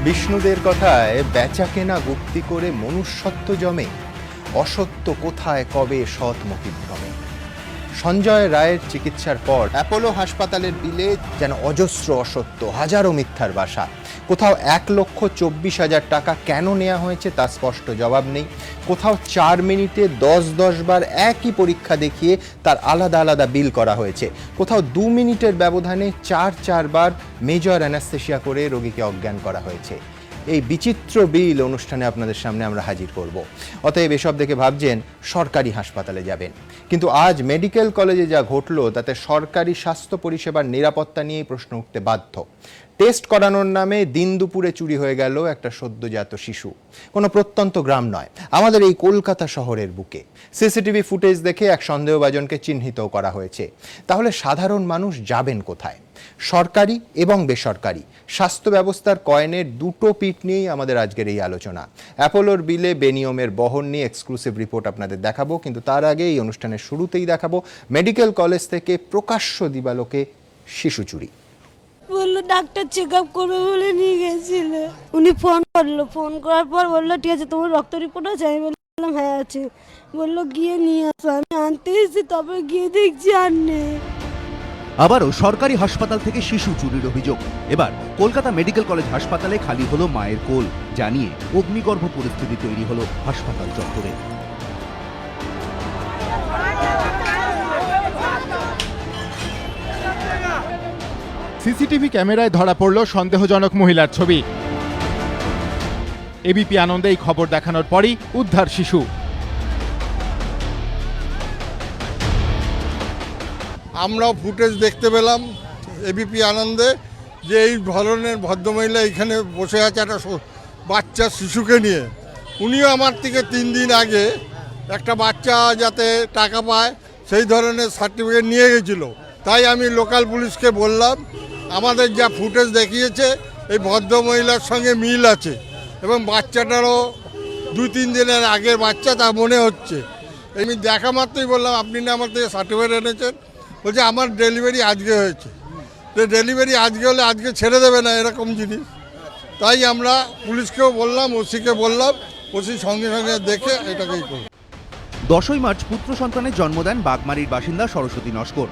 বিষ্ণুদের কথায় বেচা কেনা গুপ্তি করে মনুষ্যত্ব জমে, অসত্য কোথায় কবে সৎ মতিভ্রমে। সঞ্জয় রায়ের চিকিৎসার পর অ্যাপোলো হাসপাতালের বিলে যেন অজস্র অসত্য, হাজারো মিথ্যার বাসা। কোথাও 1,24,000 টাকা কেন নেওয়া হয়েছে তা স্পষ্ট জবাব নেই। কোথাও 4 মিনিটে 10 বার একই পরীক্ষা দেখিয়ে তার আলাদা আলাদা বিল করা হয়েছে। কোথাও 2 মিনিটের ব্যবধানে 4 বার মেজর অ্যানাস্থেশিয়া করে রোগীকে অজ্ঞান করা হয়েছে। এই বিচিত্র বিল অনুষ্ঠানে আপনাদের সামনে আমরা হাজির করব। অতএব এসব দেখে ভাবছেন সরকারি হাসপাতালে যাবেন, কিন্তু আজ মেডিকেল কলেজে যা ঘটলো তাতে সরকারি স্বাস্থ্য পরিষেবার নিরাপত্তা নিয়েই প্রশ্ন উঠতে বাধ্য। টেস্ট করানোর নামে দিন দুপুরে চুরি হয়ে গেল একটা সদ্যজাত শিশু। কোনো প্রত্যন্ত গ্রাম নয়, আমাদের এই কলকাতা শহরের বুকে। সিসিটিভি ফুটেজ দেখে এক সন্দেহভাজনকে চিহ্নিত করা হয়েছে। তাহলে সাধারণ মানুষ যাবেন কোথায়? সরকারি এবং বেসরকারি স্বাস্থ্য ব্যবস্থার কয়েনের দুটো পিঠ নিয়েই আমাদের আজকের এই আলোচনা। অ্যাপোলোর বিলে বেনিয়মের বহন নিয়ে এক্সক্লুসিভ রিপোর্ট আপনাদের দেখাবো, কিন্তু তার আগে এই অনুষ্ঠানের শুরুতেই দেখাবো মেডিকেল কলেজ থেকে প্রকাশ্য দিবালোকে শিশু চুরি। বললো ডাক্তার চেক আপ করবে বলে নিয়ে গেছিল। উনি ফোন করলো, ফোন করার পর বললো ঠিক আছে তোমার রক্ত রিপোর্ট আছে? আমি বললাম হ্যাঁ আছে। বললো গিয়ে নিয়ে আসো। আমি আনতে এসেছি, তবে গিয়ে দেখছি আর নেই। আবারও সরকারি হাসপাতাল থেকে শিশু চুরির অভিযোগ। এবার কলকাতা মেডিকেল কলেজ হাসপাতালে খালি হলো মায়ের কোল, জানিয়ে অগ্নিগর্ভ পরিস্থিতি তৈরি হলো হাসপাতাল চত্বরে। সিসিটিভি ক্যামেরায় ধরা পড়ল সন্দেহজনক মহিলার ছবি। এবিপি আনন্দে এই খবর দেখানোর পরই উদ্ধার শিশু। আমরাও ফুটেজ দেখতে পেলাম এবিপি আনন্দে যে এই ধরনের ভদ্রমহিলা এখানে বসে আছে একটা বাচ্চা শিশুকে নিয়ে। উনিও আমার থেকে 3 দিন আগে একটা বাচ্চা যাতে টাকা পায় সেই ধরনের সার্টিফিকেট নিয়ে গেছিল। তাই আমি লোকাল পুলিশকে বললাম আমাদের যা ফুটেজ দেখিয়েছে এই ভদ্রমহিলার সঙ্গে মিল আছে এবং বাচ্চাটারও 2-3 দিনের আগের বাচ্চা তা মনে হচ্ছে। আমি দেখা মাত্রই বললাম আপনি না আমার থেকে সার্টিফিকেট এনেছেন? বলছে আমার ডেলিভারি আজকে হয়েছে। তো ডেলিভারি আজকে হলে আজকে ছেড়ে দেবে না এরকম জিনিস। তাই আমরা পুলিশকেও বললাম, ওসিকে বললাম, ওসি সঙ্গে সঙ্গে দেখে এটাকেই করব। 10ই মার্চ পুত্র সন্তানের জন্ম দেন বাগমারির বাসিন্দা সরস্বতী নস্কর।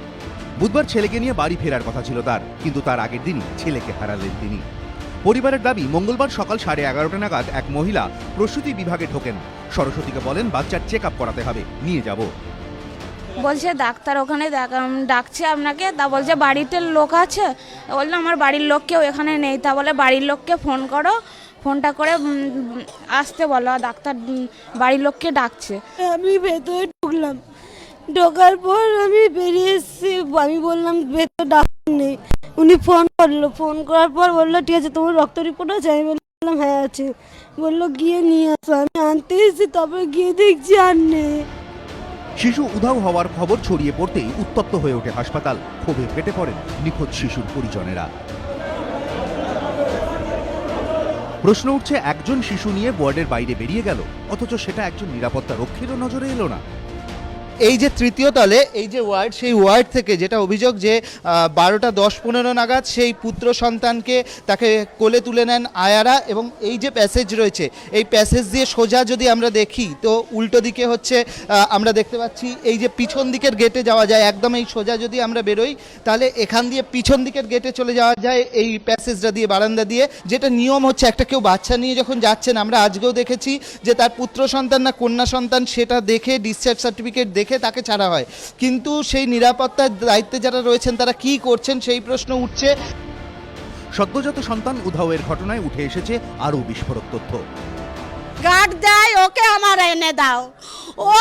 বুধবার ছেলেকে নিয়ে বাড়ি ফেরার কথা ছিল তার, কিন্তু তার আগের দিনই ছেলেকে হারালেন তিনি। পরিবারের দাবি মঙ্গলবার সকাল 11:30 নাগাদ এক মহিলা প্রসূতি বিভাগে ঢোকেন। সরস্বতীকে বলেন বাচ্চার চেক আপ করাতে হবে, নিয়ে যাব। বলছে ডাক্তার ওখানে ডাকছে আপনাকে। তা বলছে বাড়িতে লোক আছে। বললো আমার বাড়ির লোক কেউ এখানে নেই। তা বলে বাড়ির লোককে ফোন করো, ফোনটা করে আসতে বলো, ডাক্তার বাড়ির লোককে ডাকছে। আমি ভেতরে ঢুকলাম, ঢোকার পর আমি বেরিয়ে এসেছি। আমি বললাম ভেতরে ডাক্তার নেই। উনি ফোন করলো, ফোন করার পর বললো ঠিক আছে তোমার রক্ত রিপোর্ট আছে? আমি বললাম হ্যাঁ আছে। বললো গিয়ে নিয়ে আসো। আমি আনতে এসেছি, তবে গিয়ে দেখছি আর নেই। শিশু উধাও হওয়ার খবর ছড়িয়ে পড়তেই উত্তপ্ত হয়ে ওঠে হাসপাতাল। ক্ষোভে ফেটে পড়েন নিখোঁজ শিশুর পরিজনেরা। প্রশ্ন উঠছে, একজন শিশু নিয়ে ওয়ার্ডের বাইরে বেরিয়ে গেল, অথচ সেটা একজন নিরাপত্তা রক্ষীরও নজরে এলো না। এই যে তৃতীয় তলে এই যে ওয়ার্ড, সেই ওয়ার্ড থেকে যেটা অভিযোগ যে 12:10-15 নাগাদ সেই পুত্র সন্তানকে তাকে কোলে তুলে নেন আয়ারা, এবং এই যে প্যাসেজ রয়েছে এই প্যাসেজ দিয়ে সোজা যদি আমরা দেখি তো উল্টো দিকে হচ্ছে আমরা দেখতে পাচ্ছি এই যে পিছন দিকের গেটে যাওয়া যায়। একদম এই সোজা যদি আমরা বেরোই তাহলে এখান দিয়ে পিছন দিকের গেটে চলে যাওয়া যায় এই প্যাসেজটা দিয়ে, বারান্দা দিয়ে। যেটা নিয়ম হচ্ছে একটা কেউ বাচ্চা নিয়ে যখন যাচ্ছেন, আমরা আজকেও দেখেছি যে তার পুত্র সন্তান না কন্যা সন্তান সেটা দেখে ডিসচার্জ সার্টিফিকেট দেখে তাকে ছাড়া হয়, কিন্তু সেই নিরাপত্তার দায়িত্বে যারা রয়েছেন তারা কি করছেন সেই প্রশ্ন উঠছে। সদ্যজাত সন্তান উধাওয়ের ঘটনায় উঠে এসেছে আরও বিস্ফোরক তথ্য। গার্ড দেয় ওকে আমার এনে দাও, ও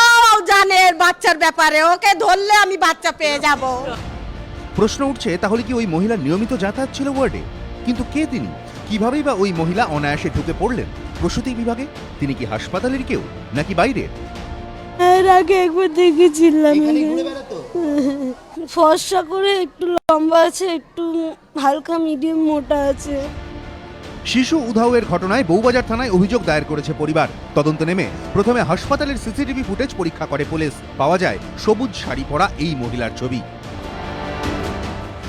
জানে বাচ্চার ব্যাপারে, ওকে ধরলে আমি বাচ্চা পেয়ে যাব। প্রশ্ন উঠছে, তাহলে কি ওই মহিলা নিয়মিত যাতায়াত ছিল ওয়ার্ডে? কিন্তু কে তিনি? কিভাবেই বা ওই মহিলা অনায়াসে ঢুকে পড়লেন প্রসূতি বিভাগে? তিনি কি হাসপাতালের কেউ নাকি বাইরের? এর আগে একবার দেখেছিলাম, ফর্সা করে, একটু লম্বা আছে, একটু হালকা মিডিয়াম মোটা আছে। শিশু উধাওয়ের ঘটনায় বউবাজার থানায় অভিযোগ দায়ের করেছে পরিবার। তদন্তে নেমে প্রথমে হাসপাতালের সিসিটিভি ফুটেজ পরীক্ষা করে পুলিশ। পাওয়া যায় সবুজ শাড়ি পরা এই মহিলার ছবি।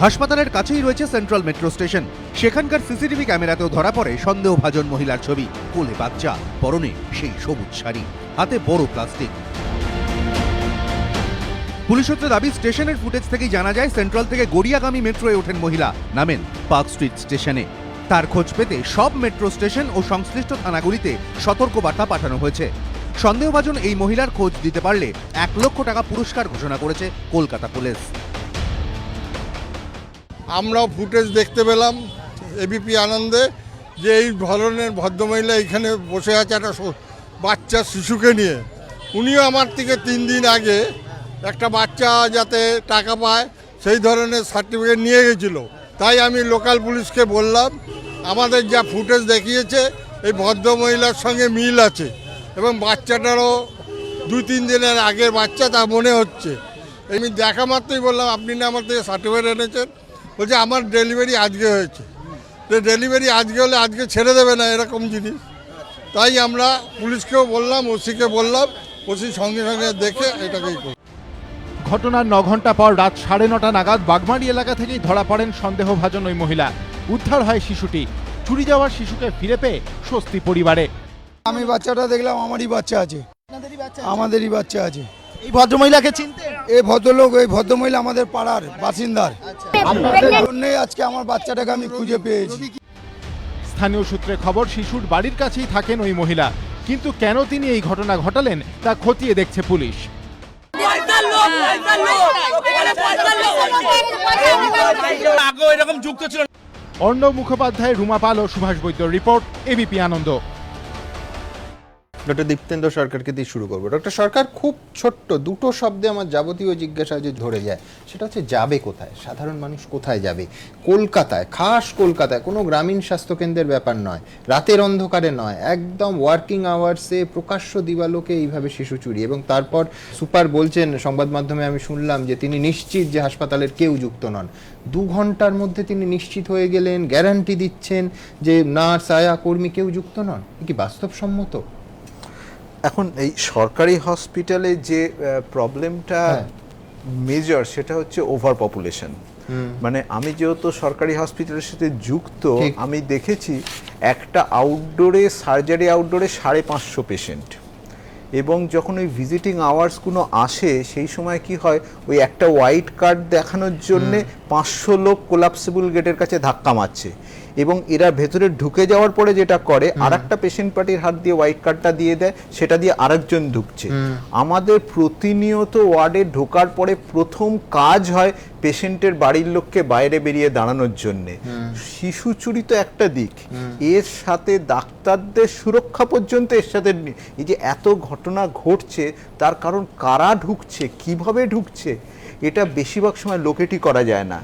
হাসপাতালের কাছেই রয়েছে সেন্ট্রাল মেট্রো স্টেশন। সেখানকার সিসিটিভি ক্যামেরাতেও ধরা পড়ে সন্দেহভাজন মহিলার ছবি। কোলে বাচ্চা, পরনে সেই সবুজ শাড়ি, হাতে বড় প্লাস্টিক। পুলিশ সূত্রে দাবি, স্টেশনের ফুটেজ থেকেই জানা যায় সেন্ট্রাল থেকে গড়িয়াগামী মেট্রোয় ওঠেন মহিলা, নামেন পার্ক স্ট্রিট স্টেশনে। তার খোঁজ পেতে সব মেট্রো স্টেশন ও সংশ্লিষ্ট থানাগুলিতে সতর্কবার্তা পাঠানো হয়েছে। সন্দেহভাজন এই মহিলার খোঁজ দিতে পারলে 1 লক্ষ টাকা পুরস্কার ঘোষণা করেছে কলকাতা পুলিশ। আমরাও ফুটেজ দেখতে পেলাম এবিপি আনন্দে যে এই ধরনের ভদ্রমহিলা এখানে বসে আছে একটা বাচ্চা শিশুকে নিয়ে। উনিও আমার থেকে 3 দিন আগে একটা বাচ্চা যাতে টাকা পায় সেই ধরনের সার্টিফিকেট নিয়ে গেছিলো। তাই আমি লোকাল পুলিশকে বললাম, আমাদের যা ফুটেজ দেখিয়েছে এই ভদ্রমহিলার সঙ্গে মিল আছে এবং বাচ্চাটারও 2-3 দিনের আগের বাচ্চা তা মনে হচ্ছে। আমি দেখা মাত্রই বললাম, আপনি না আমার থেকে সার্টিফিকেট এনেছেন? বলছে আমার ডেলিভারি আজকে হয়েছে। তো ডেলিভারি আজকে হলে আজকে ছেড়ে দেবে না এরকম জিনিস। তাই আমরা পুলিশকেও বললাম, ওসিকে বললাম, ওসি সঙ্গে সঙ্গে দেখে এটাকেই করব। ঘটনার 9 ঘন্টা পর রাত 9:30 নাগাদ বাগমারি এলাকা থেকেই ধরা পড়েন সন্দেহভাজন ওই মহিলা। উদ্ধার হয় শিশুটি। চুরি যাওয়ার শিশুকে ফিরে পেয়ে স্বস্তি পরিবারে। আমি বাচ্চাটা দেখলাম, আমারই বাচ্চা আছে, আমাদেরই বাচ্চা আছে। এই ভদ্রমহিলাকে চিনতে? এই ভদ্রলোক, এই ভদ্রমহিলা আমাদের পাড়ার বাসিন্দার। আপনাদের জন্যই আজকে আমার বাচ্চাটাকে আমি খুঁজে পেয়েছি। স্থানীয় সূত্রে খবর, শিশুর বাড়ির কাছেই থাকেন ওই মহিলা, কিন্তু কেন তিনি এই ঘটনা ঘটালেন তা খতিয়ে দেখছে পুলিশ। অর্ণব মুখোপাধ্যায়, রুমা পাল ও সুভাষ বৈদ্যর রিপোর্ট, এবিপি আনন্দ। ডক্টর দীপ্তেন্দ্র সরকারকে দিয়ে শুরু করবো। ডক্টর সরকার, খুব ছোট্ট 2টো শব্দে আমার যাবতীয় জিজ্ঞাসা যে ধরে যায়, সেটা হচ্ছে যাবে কোথায়? সাধারণ মানুষ কোথায় যাবে? কলকাতায়, খাস কলকাতায়, কোনো গ্রামীণ স্বাস্থ্যকেন্দ্রের ব্যাপার নয়, রাতের অন্ধকারে নয়, একদম ওয়ার্কিং আওয়ার্সে প্রকাশ্য দিবালোকে এইভাবে শিশু চুরি। এবং তারপর সুপার বলছেন, সংবাদ মাধ্যমে আমি শুনলাম যে তিনি নিশ্চিত যে হাসপাতালের কেউ যুক্ত নন। 2 ঘন্টার মধ্যে তিনি নিশ্চিত হয়ে গেলেন, গ্যারান্টি দিচ্ছেন যে নার্স, আয়া, কর্মী কেউ যুক্ত নন। কি বাস্তবসম্মত? এখন এই সরকারি হসপিটালে যে প্রবলেমটা মেজর, সেটা হচ্ছে ওভার পপুলেশন। মানে আমি যেহেতু সরকারি হসপিটালের সাথে যুক্ত, আমি দেখেছি একটা আউটডোরে, সার্জারি আউটডোরে 550 পেশেন্ট, এবং যখন ওই ভিজিটিং আওয়ার্সগুলো আসে সেই সময় কি হয়, ওই একটা হোয়াইট কার্ড দেখানোর জন্যে 500 লোক কোলাপসিবল গেটের কাছে ধাক্কা মারছে, এবং এরা ভেতরে ঢুকে যাওয়ার পরে যেটা করে, আরেকটা পেশেন্ট পার্টির হাত দিয়ে হোয়াইট কার্ডটা দিয়ে দেয়, সেটা দিয়ে আরেকজন ঢুকছে। আমাদের প্রতিনিয়ত ওয়ার্ডে ঢোকার পরে প্রথম কাজ হয় পেশেন্টের বাড়ির লোককে বাইরে বেরিয়ে দাঁড়ানোর জন্যে। শিশু চুরি তো একটা দিক, এর সাথে ডাক্তারদের সুরক্ষা পর্যন্ত এর সাথে। এই যে এত ঘটনা ঘটছে, তার কারণ কারা ঢুকছে, কিভাবে ঢুকছে, এটা বেশিরভাগ সময় লোকেটই করা যায় না।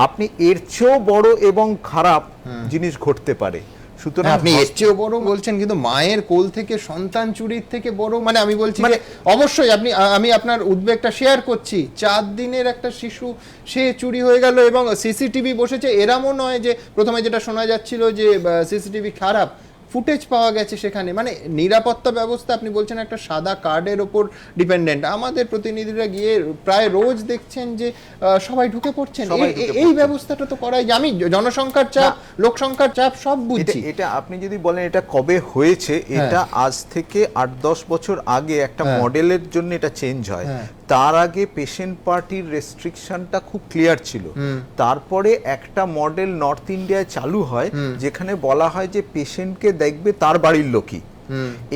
আপনি এর চেয়েও বড় এবং খারাপ জিনিস ঘটতে পারে। সুতরাং আপনি এর চেয়েও বড় বলছেন, কিন্তু মায়ের কোল থেকে সন্তান চুরির থেকে বড়, মানে আমি বলছি যে অবশ্যই আমি আপনার উদ্বেগটা শেয়ার করছি। 4 দিনের একটা শিশু, সে চুরি হয়ে গেল, এবং সিসিটিভি বসেছে। এরমও নয় যে প্রথমে যেটা শোনা যাচ্ছিল যে সিসিটিভি খারাপ, ফুটেজ পাওয়া গেছে সেখানে। মানে নিরাপত্তা ব্যবস্থা, আপনি বলছেন একটা সাদা কার্ডের ওপর ডিপেন্ডেন্ট। আমাদের প্রতিনিধিরা গিয়ে প্রায় রোজ দেখছেন যে সবাই ঢুকে পড়ছেন। এই ব্যবস্থাটা তো করাই। আমি জনসংখ্যার চাপ, লোক সংখ্যার চাপ সব বুঝছি। এটা আপনি যদি বলেন এটা কবে হয়েছে, এটা আজ থেকে 8-10 বছর আগে একটা মডেলের জন্য এটা চেঞ্জ হয়। তার আগে পেশেন্ট পার্টির রেস্ট্রিকশনটা খুব ক্লিয়ার ছিল। তারপরে একটা মডেল নর্থ ইন্ডিয়ায় চালু হয়, যেখানে বলা হয় যে পেশেন্টকে দেখবে তার বাড়ির লোকই।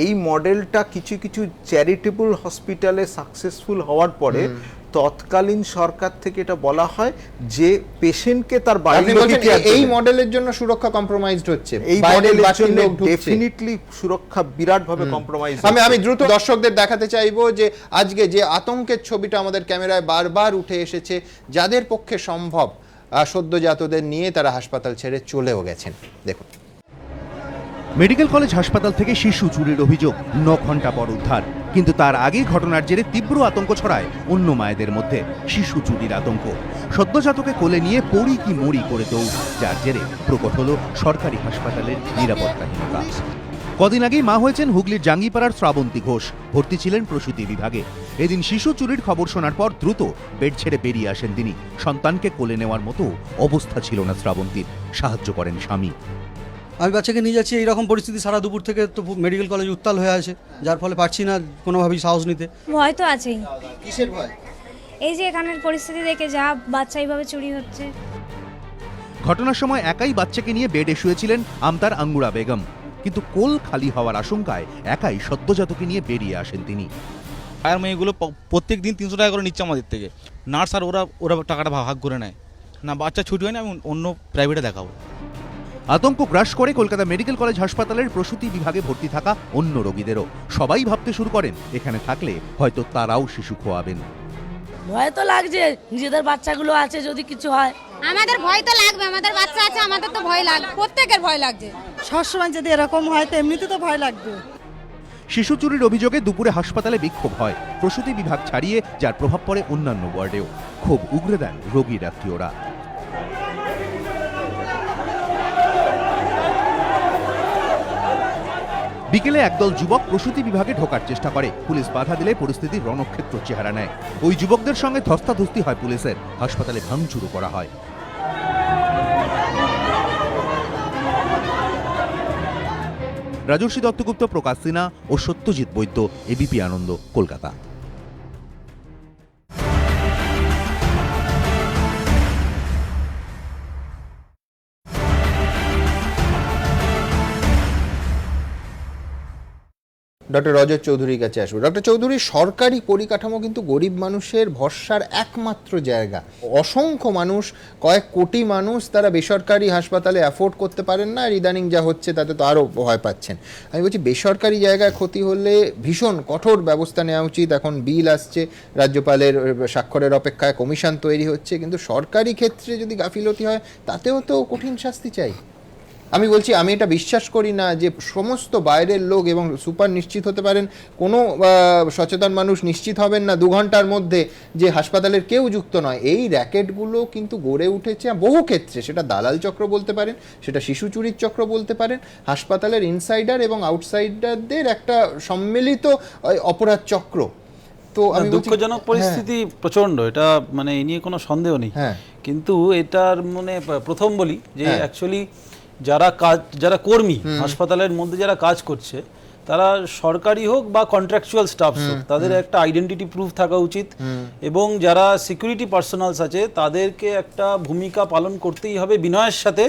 এই মডেলটা কিছু কিছু চ্যারিটেবল হসপিটালে সাকসেসফুল হওয়ার পরে তৎকালীন সরকার থেকে এটা বলা হয় যে পেশেন্টকে তার বাড়ির লোকই। এই মডেলের জন্য সুরক্ষা কম্প্রোমাইজড হচ্ছে, এই মডেলের জন্য ডেফিনিটলি সুরক্ষা বিরাটভাবে কম্প্রোমাইজ। আমি দ্রুত দর্শকদের দেখাতে চাইবো যে আজকে যে আতঙ্কের ছবিটা আমাদের ক্যামেরায় বারবার উঠে এসেছে, যাদের পক্ষে সম্ভব সদ্যজাতদের নিয়ে তারা হাসপাতাল ছেড়ে চলেও গেছেন। দেখুন, মেডিকেল কলেজ হাসপাতাল থেকে শিশু চুরির অভিযোগ, 9 ঘন্টা পর উদ্ধার। কিন্তু তার আগে ঘটনার জেরে তীব্র আতঙ্ক ছড়ায় অন্য মায়েদের মধ্যে। শিশু চুরির আতঙ্ক, সদ্যজাতকে কোলে নিয়ে পড়ি কি মরি করে দৌড়, যার জেরে প্রকট হলো সরকারি হাসপাতালের নিরাপত্তাহীনতা। কদিন আগেই মা হয়েছেন হুগলির জাঙ্গিপাড়ার শ্রাবন্তী ঘোষ। ভর্তি ছিলেন প্রসূতি বিভাগে। এদিন শিশু চুরির খবর শোনার পর দ্রুত বেড ছেড়ে বেরিয়ে আসেন তিনি। সন্তানকে কোলে নেওয়ার মতো অবস্থা ছিল না শ্রাবন্তীর। সাহায্য করেন স্বামী। আমি বাচ্চাকে নিয়ে যাচ্ছি, এইরকম পরিস্থিতি সারা দুপুর থেকে তো মেডিকেল কলেজ উত্তাল হয়ে আছে, যার ফলে পারছি না কোনোভাবেই সাহস নিতে। ভয় তো আছেই। কিসের ভয়? এই যে এখানের পরিস্থিতি দেখে যা বাচ্চা এইভাবে চুরি হচ্ছে। ঘটনার সময় একাই বাচ্চাকে নিয়ে বেডে শুয়েছিলেন আমতার আঙ্গুরা বেগম, কিন্তু কোল খালি হওয়ার আশঙ্কায় একাই সদ্যজাতকে নিয়ে বেরিয়ে আসেন তিনি। আর মেয়েগুলো প্রত্যেক দিন 300 টাকা করে নিচ্ছে আমাদের থেকে। নার্স আর ওরা টাকাটা ভাগ করে নেয় না। বাচ্চা ছুটি হয় না, আমি অন্য প্রাইভেটে দেখাবো। আতঙ্ক গ্রাস করে কলকাতা মেডিকেল কলেজ হাসপাতালের প্রসূতি বিভাগে ভর্তি থাকা অন্য রোগীদেরও। সবাই ভাবতে শুরু করেন এখানে থাকলে হয়তো তারাও শিশু খোয়াবেন। ভয় তো লাগছে, নিজেদের বাচ্চাগুলো আছে, যদি কিছু হয়। আমাদের ভয় তো লাগবে, আমাদের বাচ্চা আছে, আমাদের তো ভয় লাগবে, প্রত্যেকের ভয় লাগছে। সবসময় যদি এরকম হয় তো এমনিতে তো ভয় লাগবে। শিশু চুরির অভিযোগে দুপুরে হাসপাতালে বিক্ষোভ হয়। প্রসূতি বিভাগ ছাড়িয়ে যার প্রভাব পড়ে অন্যান্য ওয়ার্ডেও। ক্ষোভ উগরে দেন রোগীর আত্মীয়রা। বিকেলে একদল যুবক প্রসূতি বিভাগে ঢোকার চেষ্টা করে। পুলিশ বাধা দিলে পরিস্থিতি রণক্ষেত্র চেহারা নেয়। ওই যুবকদের সঙ্গে ধস্তাধস্তি হয় পুলিশের। হাসপাতালে ভাঙচুরও করা হয়। রাজর্ষি দত্তগুপ্ত, প্রকাশ সিনহা ও সত্যজিৎ বৈদ্য, এবিপি আনন্দ, কলকাতা। ডক্টর রজত চৌধুরীর কাছে আসবো। ডক্টর চৌধুরী, সরকারি পরিকাঠামো কিন্তু গরিব মানুষের ভরসার একমাত্র জায়গা। অসংখ্য মানুষ, কয়েক কোটি মানুষ, তারা বেসরকারি হাসপাতালে অ্যাফোর্ড করতে পারেন না। আর ইদানিং যা হচ্ছে তাতে তো আরও ভয় পাচ্ছেন। আমি বলছি, বেসরকারি জায়গায় ক্ষতি হলে ভীষণ কঠোর ব্যবস্থা নেওয়া উচিত। এখন বিল আসছে, রাজ্যপালের স্বাক্ষরের অপেক্ষায় কমিশন তৈরি হচ্ছে, কিন্তু সরকারি ক্ষেত্রে যদি গাফিলতি হয় তাতেও তো কঠিন শাস্তি চাই। আমি বলছি, আমি এটা বিশ্বাস করি না যে সমস্ত বাইরের লোক এবং সুপার নিশ্চিত হতে পারেন, কোনো সচেতন মানুষ নিশ্চিত হবেন না 2 ঘন্টার মধ্যে যে হাসপাতালের কেউ যুক্ত নয়। এই র্যাকেটগুলো কিন্তু গড়ে উঠেছে বহু ক্ষেত্রে। সেটা দালাল চক্র বলতে পারেন, সেটা শিশু চুরির চক্র বলতে পারেন, হাসপাতালের ইনসাইডার এবং আউটসাইডারদের একটা সম্মিলিত অপরাধ চক্র। তো আমি দুঃখজনক পরিস্থিতি প্রচন্ড, এটা মানে এ নিয়ে কোনো সন্দেহ নেই। কিন্তু এটার মানে প্রথম বলি যে অ্যাকচুয়ালি যারা কর্মী হাসপাতালের মধ্যে যারা কাজ করছে, তারা সরকারি হোক বা কন্ট্রাকচুয়াল স্টাফ হোক, তাদের একটা আইডেন্টিটি প্রুফ থাকা উচিত। এবং যারা সিকিউরিটি পার্সোনালস আছে তাদেরকে একটা ভূমিকা পালন করতেই হবে বিনয়ের সাথে,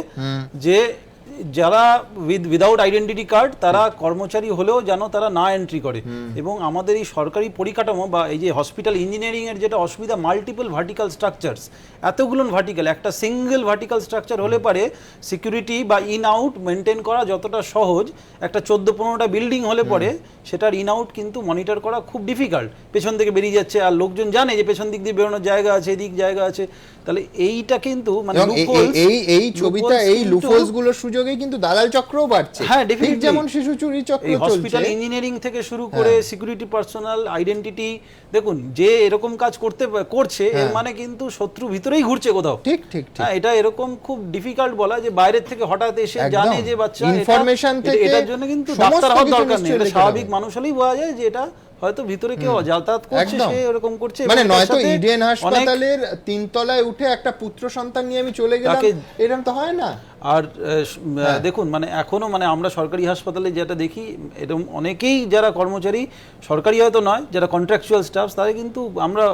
যে যারা উইদাউট আইডেন্টিটি কার্ড তারা কর্মচারী হলেও যেন তারা না এন্ট্রি করে। এবং আমাদের এই সরকারি পরিকাঠামো বা এই যে হসপিটাল ইঞ্জিনিয়ারিং এর যেটা অসুবিধা, মাল্টিপল ভার্টিক্যাল স্ট্রাকচারস, এতগুলো ভার্টিক্যাল, একটা সিঙ্গেল ভার্টিক্যাল স্ট্রাকচার হলে পারে সিকিউরিটি বা ইন আউট মেনটেন করা যতটা সহজ, একটা 14-15টা বিল্ডিং হলে পরে সেটার ইন আউট কিন্তু মনিটর করা খুব ডিফিকাল্ট। পেছন থেকে বেরিয়ে যাচ্ছে আর লোকজন জানে যে পেছন দিক দিয়ে বেরোনোর জায়গা আছে, এদিক জায়গা আছে, তাহলে এইটা কিন্তু মানে এই ছবিটা, এই লুফোলস গুলোর সুযোগেই কিন্তু দালাল চক্রও বাড়ছে। হ্যাঁ, ডেফিনেটলি। যেমন শিশু চুরি চক্র চলছে, হসপিটাল ইঞ্জিনিয়ারিং থেকে শুরু করে সিকিউরিটি পার্সোনাল আইডেন্টিটি, দেখুন যে এরকম কাজ করছে এর মানে কিন্তু শত্রু ভিতরেই ঘুরছে কোথাও। ঠিক ঠিক। এটা এরকম খুব ডিফিকাল্ট বলা যে বাইরের থেকে হঠাৎ এসে জানে যে বাচ্চা ইনফরমেশন থেকে, এটার জন্য কিন্তু ডাক্তার হওয়ার দরকার নেই। এটা স্বাভাবিক মানুষ হলেই বোঝা যায় যে এটা হয়তো ভিতরে কেউ যাতায়াত করছে, সে এরকম করছে। মানে নয়তো ইডেন হাসপাতালের 3 তলায় উঠে একটা পুত্র সন্তান নিয়ে আমি চলে গেলাম, এরকম তো হয় না। আর দেখুন মানে এখনো মানে আমরা সরকারি হাসপাতালে যেটা দেখি, এরকম অনেকেই যারা কর্মচারী সরকারি হয়তো নয়, যারা কন্ট্রাকচুয়াল স্টাফ, তারা কিন্তু আমরা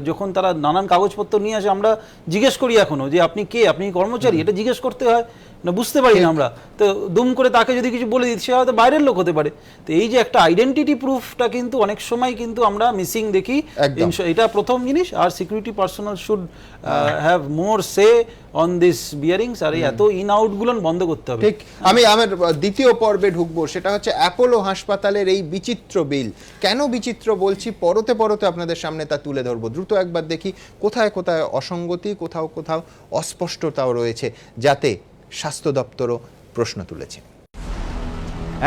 যখন তারা নানান কাগজপত্র নিয়ে আসে আমরা জিজ্ঞেস করি এখনো যে আপনি কে, আপনি কর্মচারী, এটা জিজ্ঞেস করতে হয় না, বুঝতে পারি না আমরা। তো দুম করে তাকে যদি কিছু বলে দিচ্ছি, সে হয়তো বাইরের লোক হতে পারে। তো এই যে একটা আইডেন্টিটি প্রুফটা কিন্তু অনেক সময় কিন্তু আমরা মিসিং দেখি, এটা প্রথম জিনিস। আর security personnel should have more say on this bearings. আর এত ইন আউট গুলো বন্ধ করতে হবে। ঠিক। আমি আমার দ্বিতীয় পর্বে ঢুকবো, সেটা হচ্ছে অ্যাপোলো হাসপাতালের এই বিচিত্র বিল। কেন বিচিত্র বলছি, পরতে আপনাদের সামনে তা তুলে ধরবো। দ্রুত একবার দেখি কোথায় কোথায় অসঙ্গতি, কোথাও কোথাও অস্পষ্টতাও রয়েছে, যাতে স্বাস্থ্য দপ্তরও প্রশ্ন তুলেছে।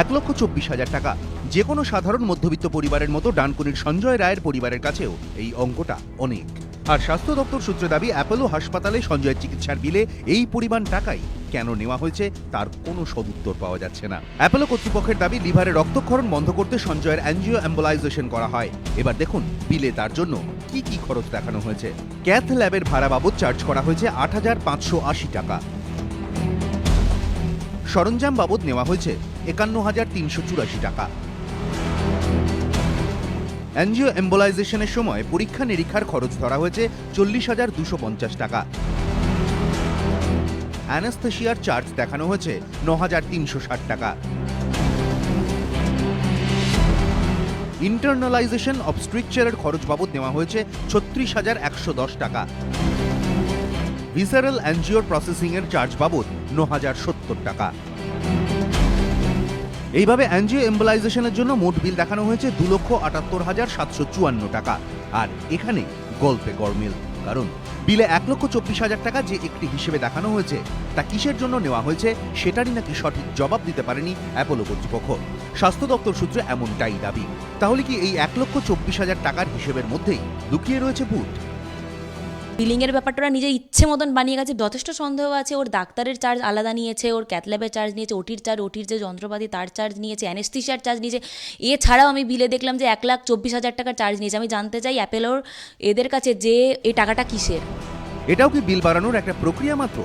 1,24,000 টাকা যে কোনো সাধারণ মধ্যবিত্ত পরিবারের মতো ডানকুনির সঞ্জয় রায়ের পরিবারের কাছেও এই অঙ্কটা অনেক। আর স্বাস্থ্য দপ্তর সূত্রে দাবি, অ্যাপোলো হাসপাতালে সঞ্জয়ের চিকিৎসার বিলে এই পরিমাণ টাকাই কেন নেওয়া হয়েছে তার কোনো সদুত্তর পাওয়া যাচ্ছে না। অ্যাপোলো কর্তৃপক্ষের দাবি লিভারে রক্তক্ষরণ বন্ধ করতে সঞ্জয়ের অ্যাঞ্জিও এম্বোলাইজেশন করা হয়। এবার দেখুন বিলে তার জন্য কি কি খরচ দেখানো হয়েছে। ক্যাথ ল্যাবের ভাড়া বাবদ চার্জ করা হয়েছে ৮,৫৮০ টাকা। সরঞ্জাম বাবদ নেওয়া হয়েছে ৫১,৩৮৪ টাকা। অ্যাঞ্জিও এম্বোলাইজেশনের সময় পরীক্ষা নিরীক্ষার খরচ ধরা হয়েছে ৪০,২৫০ টাকা। অ্যানাস্থেশিয়ার চার্জ দেখানো হয়েছে ৯,৩৬০ টাকা। ইন্টারনালাইজেশন অবস্ট্রিকচারের খরচ বাবদ নেওয়া হয়েছে ৩৬,১১০ টাকা। ভিসারাল অ্যাঞ্জিওর প্রসেসিং এর চার্জ বাবদ ৯,০৭০ টাকা। এইভাবে অ্যাঞ্জিও এম্বোলাইজেশনের জন্য মোট বিল দেখানো হয়েছে ২,৭৮,৭৫৪ টাকা। আর এখানে গল্পে গরমিল, কারণ বিলে ১,২৪,০০০ টাকা যে একটি হিসেবে দেখানো হয়েছে তা কিসের জন্য নেওয়া হয়েছে সেটারই নাকি সঠিক জবাব দিতে পারেনি অ্যাপোলো কর্তৃপক্ষ। স্বাস্থ্য দপ্তর সূত্রে এমনটাই দাবি। তাহলে কি এই ১,২৪,০০০ টাকার হিসেবের মধ্যেই লুকিয়ে রয়েছে ভূত? বিলিংয়ের ব্যাপারটা ওরা নিজে ইচ্ছে মতন বানিয়ে গেছে। যথেষ্ট সন্দেহ আছে। ওর ডাক্তারের চার্জ আলাদা নিয়েছে, ওর ক্যাথল্যাবের চার্জ নিয়েছে, ওটির যে যন্ত্রপাতি তার চার্জ নিয়েছে, অ্যানেস্থেশিয়ার চার্জ নিয়েছে। এছাড়াও আমি বিলে দেখলাম যে ১,২৪,০০০ টাকার চার্জ নিয়েছে। আমি জানতে চাই অ্যাপেলোর এদের কাছে যে এই টাকাটা কিসের। এটাও কি বিল বাড়ানোর একটা প্রক্রিয়া মাত্র?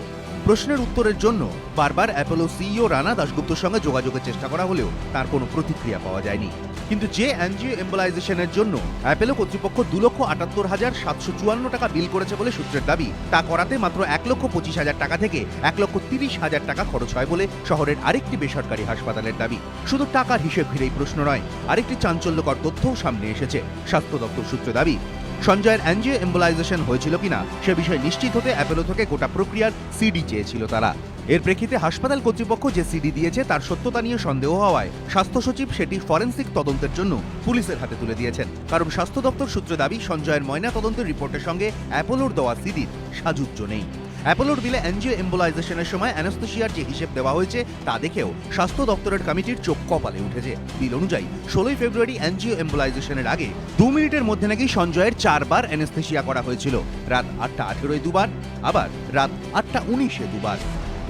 প্রশ্নের উত্তরের জন্য বারবার অ্যাপোলো সিইও রানা দাশগুপ্তর সঙ্গে যোগাযোগের চেষ্টা করা হলেও তার কোনো প্রতিক্রিয়া পাওয়া যায়নি। কিন্তু যে অ্যাঞ্জিও এম্বোলাইজেশনের জন্য অ্যাপোলো কর্তৃপক্ষ ২,৭৮,৭৫৪ টাকা বিল করেছে বলে সূত্রের দাবি, তা করাতে মাত্র ১,২৫,০০০ টাকা থেকে ১,৩০,০০০ টাকা খরচ হয় বলে শহরের আরেকটি বেসরকারি হাসপাতালের দাবি। শুধু টাকার হিসেব ঘিরেই প্রশ্ন নয়, আরেকটি চাঞ্চল্যকর তথ্যও সামনে এসেছে। স্বাস্থ্য দপ্তর সূত্রে দাবি, সঞ্জয়ের অ্যাঞ্জিও এম্বোলাইজেশন হয়েছিল কিনা সে বিষয়ে নিশ্চিত হতে অ্যাপোলো থেকে গোটা প্রক্রিয়ার সিডি চেয়েছিল তারা। এর প্রেক্ষিতে হাসপাতাল কর্তৃপক্ষ যে সিডি দিয়েছে তার সত্যতা নিয়ে সন্দেহ হওয়ায় স্বাস্থ্য সচিব সেটি ফরেনসিক তদন্তের জন্য পুলিশের হাতে তুলে দিয়েছেন। কারণ স্বাস্থ্য দপ্তর সূত্রে দাবি, সঞ্জয়ের ময়না তদন্তের রিপোর্টের সঙ্গে অ্যাপোলোর দেওয়া সিডির সাযুজ্য নেই। অ্যাপোলোর বিলে অ্যাঞ্জিও এম্বোলাইজেশনের সময় অ্যানাস্থেশিয়ার যে হিসেব দেওয়া হয়েছে তা দেখেও স্বাস্থ্য দপ্তরের কমিটির চোখ কপালে উঠেছে। বিল অনুযায়ী ১৬ই ফেব্রুয়ারি অ্যাঞ্জিও এম্বোলাইজেশনের আগে ২ মিনিটের মধ্যে নাকি সঞ্জয়ের ৪ বার অ্যানাস্থেশিয়া করা হয়েছিল। রাত ৮টা ১৮ দুবার, আবার রাত ৮টা ১৯ দুবার।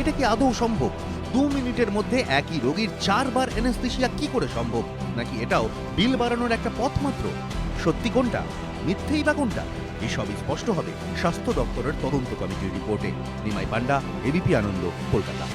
এটা কি আদৌ সম্ভব? ২ মিনিটের মধ্যে একই রোগীর ৪ বার অ্যানাস্থেশিয়া কি করে সম্ভব? নাকি এটাও বিল বাড়ানোর একটা পথ মাত্র? সত্যি কোনটা, মিথ্যেই বা কোনটা? এসবই স্পষ্ট হবে স্বাস্থ্য দপ্তরের তদন্ত কমিটির রিপোর্টে। নিমাই পান্ডা, এবিপি আনন্দ, কলকাতা।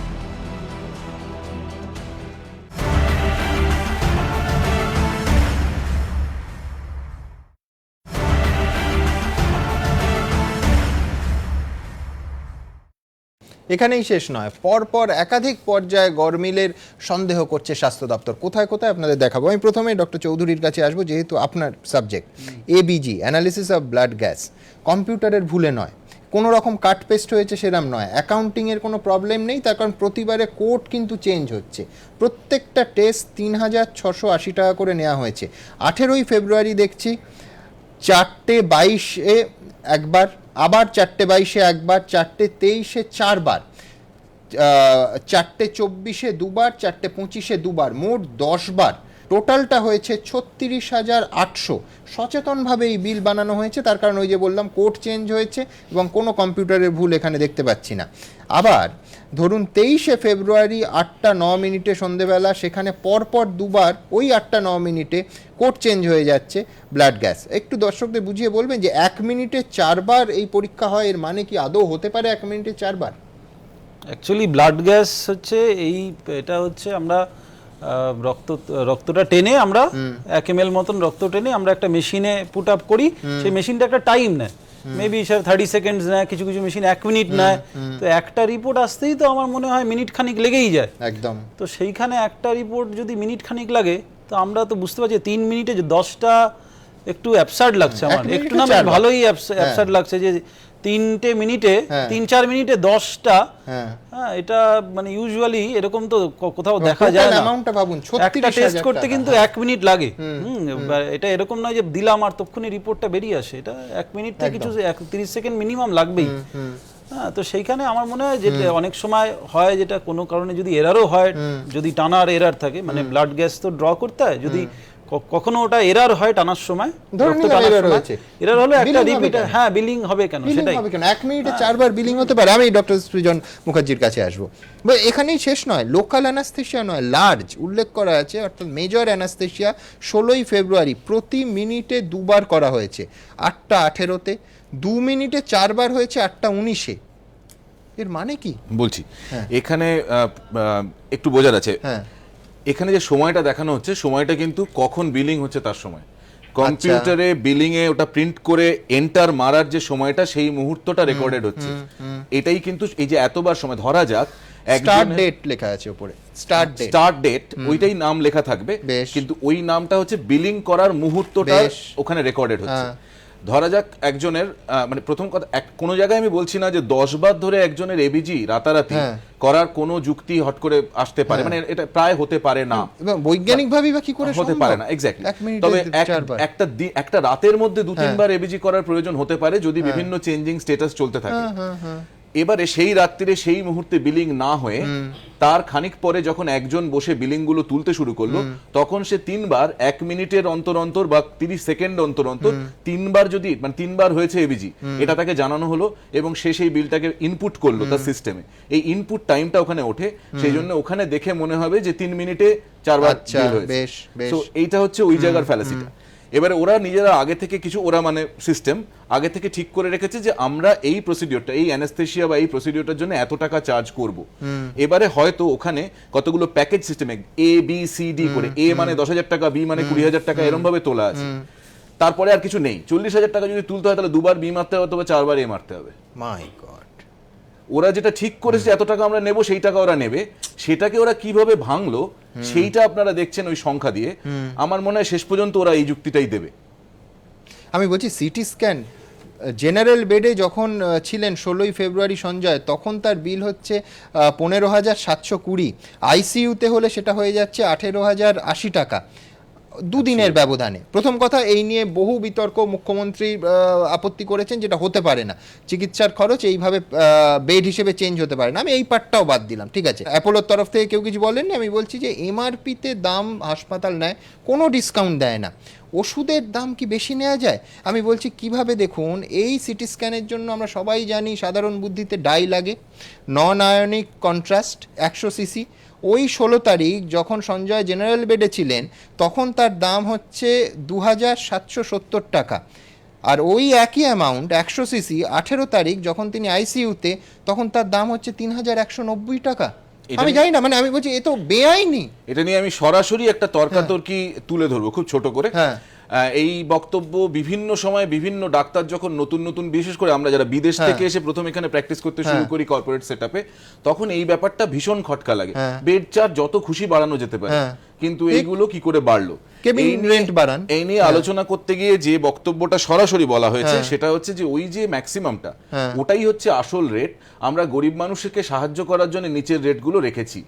এখানেই শেষ নয়, পরপর একাধিক পর্যায়ে গরমিলের সন্দেহ করছে স্বাস্থ্য দপ্তর। কোথায় কোথায় আপনাদের দেখাবো। আমি প্রথমে ডক্টর চৌধুরীর কাছে আসবো, যেহেতু আপনার subject. ABG, analysis of blood gas, কম্পিউটারের ভুলে নয়, কোনো রকম কাট পেস্ট হয়েছে সেরাম নয়, অ্যাকাউন্টিংয়ের কোনো প্রবলেম নেই, তার কারণ প্রতিবারে কোড কিন্তু চেঞ্জ হচ্ছে। প্রত্যেকটা টেস্ট ৩,৬৮০ টাকা করে নেওয়া হয়েছে। 18ই ফেব্রুয়ারি দেখছি 4:22-এ একবার, আবার 4:22-এ একবার, 4:23-এ 4 বার, 4:24-এ 2 বার, 4:25-এ 2 বার, মোট 10 বার। টোটালটা হয়েছে ৩৬,৮০০। সচেতনভাবে এই বিল বানানো হয়েছে, তার কারণ ওই যে বললাম কোড চেঞ্জ হয়েছে এবং কোনো কম্পিউটারের ভুল এখানে দেখতে পাচ্ছি না। আবার ধরুন 23শে ফেব্রুয়ারি 8টা 9 সন্ধেবেলা, সেখানে পরপর 2 বার ওই 8টা 9 কোড চেঞ্জ হয়ে যাচ্ছে ব্লাড গ্যাস। একটু দর্শকদের বুঝিয়ে বলবেন যে 1 মিনিটে 4 বার এই পরীক্ষা হয়, এর মানে কি আদৌ হতে পারে 1 মিনিটে 4 বার? অ্যাকচুয়ালি ব্লাড গ্যাস হচ্ছে এটা হচ্ছে আমরা রক্তটা টেনে, আমরা 1 ml মতন রক্ত টেনে আমরা একটা মেশিনে পুট আপ করি। সেই মেশিনটা একটা টাইম নেয়, মেবি 30 সেকেন্ডস নেয়, কিছু কিছু মেশিন 1 মিনিট নেয়। তো একটা রিপোর্ট আসতেই তো আমার মনে হয় মিনিট খানিক লেগেই যায় একদম। তো সেইখানে একটা রিপোর্ট যদি মিনিট খানিক লাগে, তো আমরা তো বুঝতে পারছি 3 মিনিটে যে 10টা একটু অ্যাবসার্ড লাগছে আমার, একটু না ভালোই অ্যাবসার্ড লাগছে যে 3 মিনিটে 3-4 মিনিটে 10টা। হ্যাঁ, এটা মানে ইউজুয়ালি এরকম তো কোথাও দেখা যায় না। অ্যামাউন্টটা ভাবুন, একটা টেস্ট করতে কিন্তু 1 মিনিট লাগে। এটা এরকম নয় যে দিলাম আর তখনই রিপোর্টটা বেরিয়ে আসে। এটা 1 মিনিট থেকে কিছু 30 সেকেন্ড মিনিমাম লাগবেই। হ্যাঁ, তো সেইখানে আমার মনে হয় যে অনেক সময় হয় যেটা কোনো কারণে যদি এরারও হয়, যদি টানার এরার থাকে, মানে ব্লাড গ্যাস তো ড্র করতে হয়, যদি কখনো ওটা এরার হয় টানার সময়, ধরে রক্ত নিলাম টানার error সময়। হয়েছে। এরার হলে একটা Billing হবে রিপিট, কেন? হ্যাঁ বিলিং হবে কেন Billing সেটাই। হবে কেন? 1 মিনিটে 4 বার বিলিং হতে পারে। আমি ডক্টর সৃজন মুখার্জির কাছে আসবো। এখানেই শেষ নয়, লোকাল অ্যানাস্থেশিয়া নয়, লার্জ উল্লেখ করা আছে, অর্থাৎ মেজর অ্যানাস্থেশিয়া 16ই ফেব্রুয়ারি প্রতি মিনিটে 2 বার করা হয়েছে, 8টা 18-তে, 2 মিনিটে 4 বার হয়েছে 8টা 19-এ। এর মানে কি বলছি, এখানে একটু বোঝার আছে। এখানে যে সময়টা দেখানো হচ্ছে, সময়টা কিন্তু কখন বিলিং হচ্ছে তার সময়। কম্পিউটারে বিলিং এ ওটা প্রিন্ট করে এন্টার মারার যে সময়টা, সেই মুহূর্তটা রেকর্ডেড হচ্ছে। এটাই কিন্তু এই যে এতবার সময়, ধরা যাক স্টার্ট ডেট লেখা আছে উপরে, স্টার্ট ডেট ওইটাই নাম লেখা থাকবে, কিন্তু ওই নামটা হচ্ছে বিলিং করার মুহূর্তটা ওখানে রেকর্ডেড হচ্ছে। ধরা যাক একজনের মানে প্রথম কথা, কোনো জায়গায় আমি বলছি না যে 10 বার ধরে একজনের এবিজি রাতারাতি করার কোনো যুক্তি হট করে আসতে পারে, মানে এটা প্রায় হতে পারে না, বৈজ্ঞানিকভাবে বা কি করে হতে পারে না এক্স্যাক্টলি। তবে একটা রাতের মধ্যে 2-3 বার এবিজি করার প্রয়োজন হতে পারে যদি বিভিন্ন চেঞ্জিং স্ট্যাটাস চলতে থাকে। এবারে সেই রাত্রিরে সেই মুহূর্তে বিলিং না হয়ে তার খানিক পরে যখন একজন বসে বিলিং গুলো তুলতে শুরু করলো, তখন সে 3 বার 1 মিনিটের অন্তর অন্তর বা 30 সেকেন্ড অন্তর অন্তর 3 বার যদি, মানে 3 বার হয়েছে এবিজি, এটা তাকে জানানো হলো এবং সে সেই বিলটাকে ইনপুট করলো তার সিস্টেমে। এই ইনপুট টাইমটা ওখানে ওঠে, সেই জন্য ওখানে দেখে মনে হবে যে 3 মিনিটে 4 বার বিল হয়েছে। সো এইটা হচ্ছে ওই জায়গার ফ্যালাসিটা। এবারে ওরা নিজেরা আগে থেকে কিছু, ওরা মানে সিস্টেম আগে থেকে ঠিক করে রেখেছে যে আমরা এই প্রসিডিওরটা, এই অ্যানেস্থেশিয়া বা এই প্রসিডিওরটার জন্য এত টাকা চার্জ করব। এবারে হয়তো ওখানে কতগুলো প্যাকেজ সিস্টেমে এ বি সি ডি করে, এ মানে 10,000 টাকা, বি মানে 20,000 টাকা, এরকম ভাবে তোলা আছে। তারপরে আর কিছু নেই। 40,000 টাকা যদি তুলতে হয় তাহলে 2 বার বি মারতে হবে অথবা 4 বার এ মারতে হবে। মাই গড, ওরা যেটা ঠিক করেছে এত টাকা আমরা নেব, সেই টাকা ওরা নেবে, সেটাকে ওরা কিভাবে ভাঙলো সেইটা আপনারা দেখছেন ওই সংখ্যা দিয়ে। আমার মনে হয় শেষ পর্যন্ত ওরা এই যুক্তিটাই দেবে। আমি বলছি সিটি স্ক্যান জেনারেল বেডে যখন ছিলেন 16ই ফেব্রুয়ারি সঞ্জয়, তখন তার বিল হচ্ছে 15,720, আইসিইউতে হলে সেটা হয়ে যাচ্ছে 18,080 টাকা, 2 দিনের ব্যবধানে। প্রথম কথা, এই নিয়ে বহু বিতর্ক, মুখ্যমন্ত্রী আপত্তি করেছেন, যেটা হতে পারে না, চিকিৎসার খরচ এইভাবে বেড হিসেবে চেঞ্জ হতে পারে না। আমি এই পার্টটাও বাদ দিলাম, ঠিক আছে। অ্যাপোলোর তরফ থেকে কেউ কিছু বলেননি। আমি বলছি যে এমআরপিতে দাম হাসপাতাল নেয়, কোনো ডিসকাউন্ট দেয় না, ওষুধের দাম কি বেশি নেওয়া যায়? আমি বলছি কিভাবে, দেখুন এই সিটি স্ক্যানের জন্য আমরা সবাই জানি সাধারণ বুদ্ধিতে ডাই লাগে, নন আয়নিক কন্ট্রাস্ট 100 সিসি। ওই 16 তারিখ যখন সঞ্জয় জেনারেল বেডে ছিলেন তখন তার দাম হচ্ছে 2,770 টাকা, আর ওই একই অ্যামাউন্ট 100 সিসি 18 তারিখ যখন তিনি আইসিইউতে, তখন তার দাম হচ্ছে 3,190 টাকা। আমি জানি না, মানে আমি বলছি এ তো বেআইনি। এটা নিয়ে আমি সরাসরি একটা তর্কাতর্কি তুলে ধরবো খুব ছোট করে। এই বক্তব্য বিভিন্ন সময় বিভিন্ন ডাক্তার যখন নতুন নতুন, বিশেষ করে আমরা যারা বিদেশ থেকে এসে প্রথম এখানে প্র্যাকটিস করতে শুরু করি কর্পোরেট সেটআপে, তখন এই ব্যাপারটা ভীষণ খটকা লাগে। বেড চার্জ যত খুশি বাড়ানো যেতে পারে, কিন্তু এইগুলো কি করে বাড়লো এই নিয়ে আলোচনা করতে গিয়ে যে বক্তব্যটা সরাসরি বলা হয়েছে সেটা হচ্ছে যে ওই যে ম্যাক্সিমামটা, ওটাই হচ্ছে আসল রেট। আমরা গরিব মানুষকে সাহায্য করার জন্য নিচের রেটগুলো রেখেছি।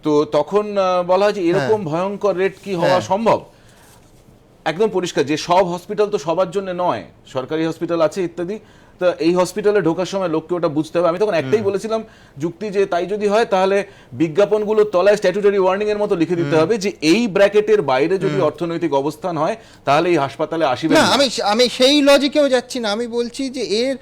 তো তখন বলা হয় যে এরকম ভয়ঙ্কর রেট কি হওয়া সম্ভব? একদম পরিষ্কার যে সব হসপিটাল তো সবার জন্য নয়, সরকারি হসপিটাল আছে ইত্যাদি। তো এই হসপিটালে ঢোকার সময় লোককে ওটা বুঝতে হবে। আমি তখন একটাই বলেছিলাম যুক্তি, যে তাই যদি হয় তাহলে বিজ্ঞাপনগুলোর তলায় স্ট্যাটুটারি ওয়ার্নিং এর মতো লিখে দিতে হবে যে এই ব্র্যাকেটের বাইরে যদি অর্থনৈতিক অবস্থান হয় তাহলে এই হাসপাতালে আসিবে না। আমি সেই লজিকেও যাচ্ছি না। আমি বলছি যে এর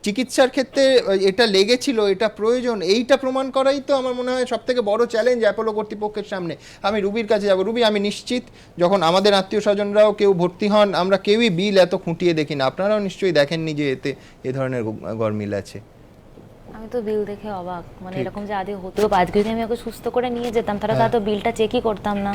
চিকিৎসার ক্ষেত্রে এটা লেগেছিল, এটা প্রয়োজন, এইটা প্রমাণ করাই তো আমার মনে হয় সব থেকে বড় চ্যালেঞ্জ অ্যাপোলো কর্তৃপক্ষের সামনে। আমি রুবির কাছে যাব। রুবি, আমি নিশ্চিত যখন আমাদের আত্মীয় স্বজনরাও কেউ ভর্তি হন, আমরা কেউই বিল এত খুঁটিয়ে দেখি না। আপনারাও নিশ্চয়ই দেখেননি যে এতে এ ধরনের গরমিল আছে। আমি তো বিল দেখে অবাক, মানে এরকম যে আগে হতো, আজকে যদি আমি ওকে সুস্থ করে নিয়ে যেতাম তাহলে তো বিলটা চেকই করতাম না।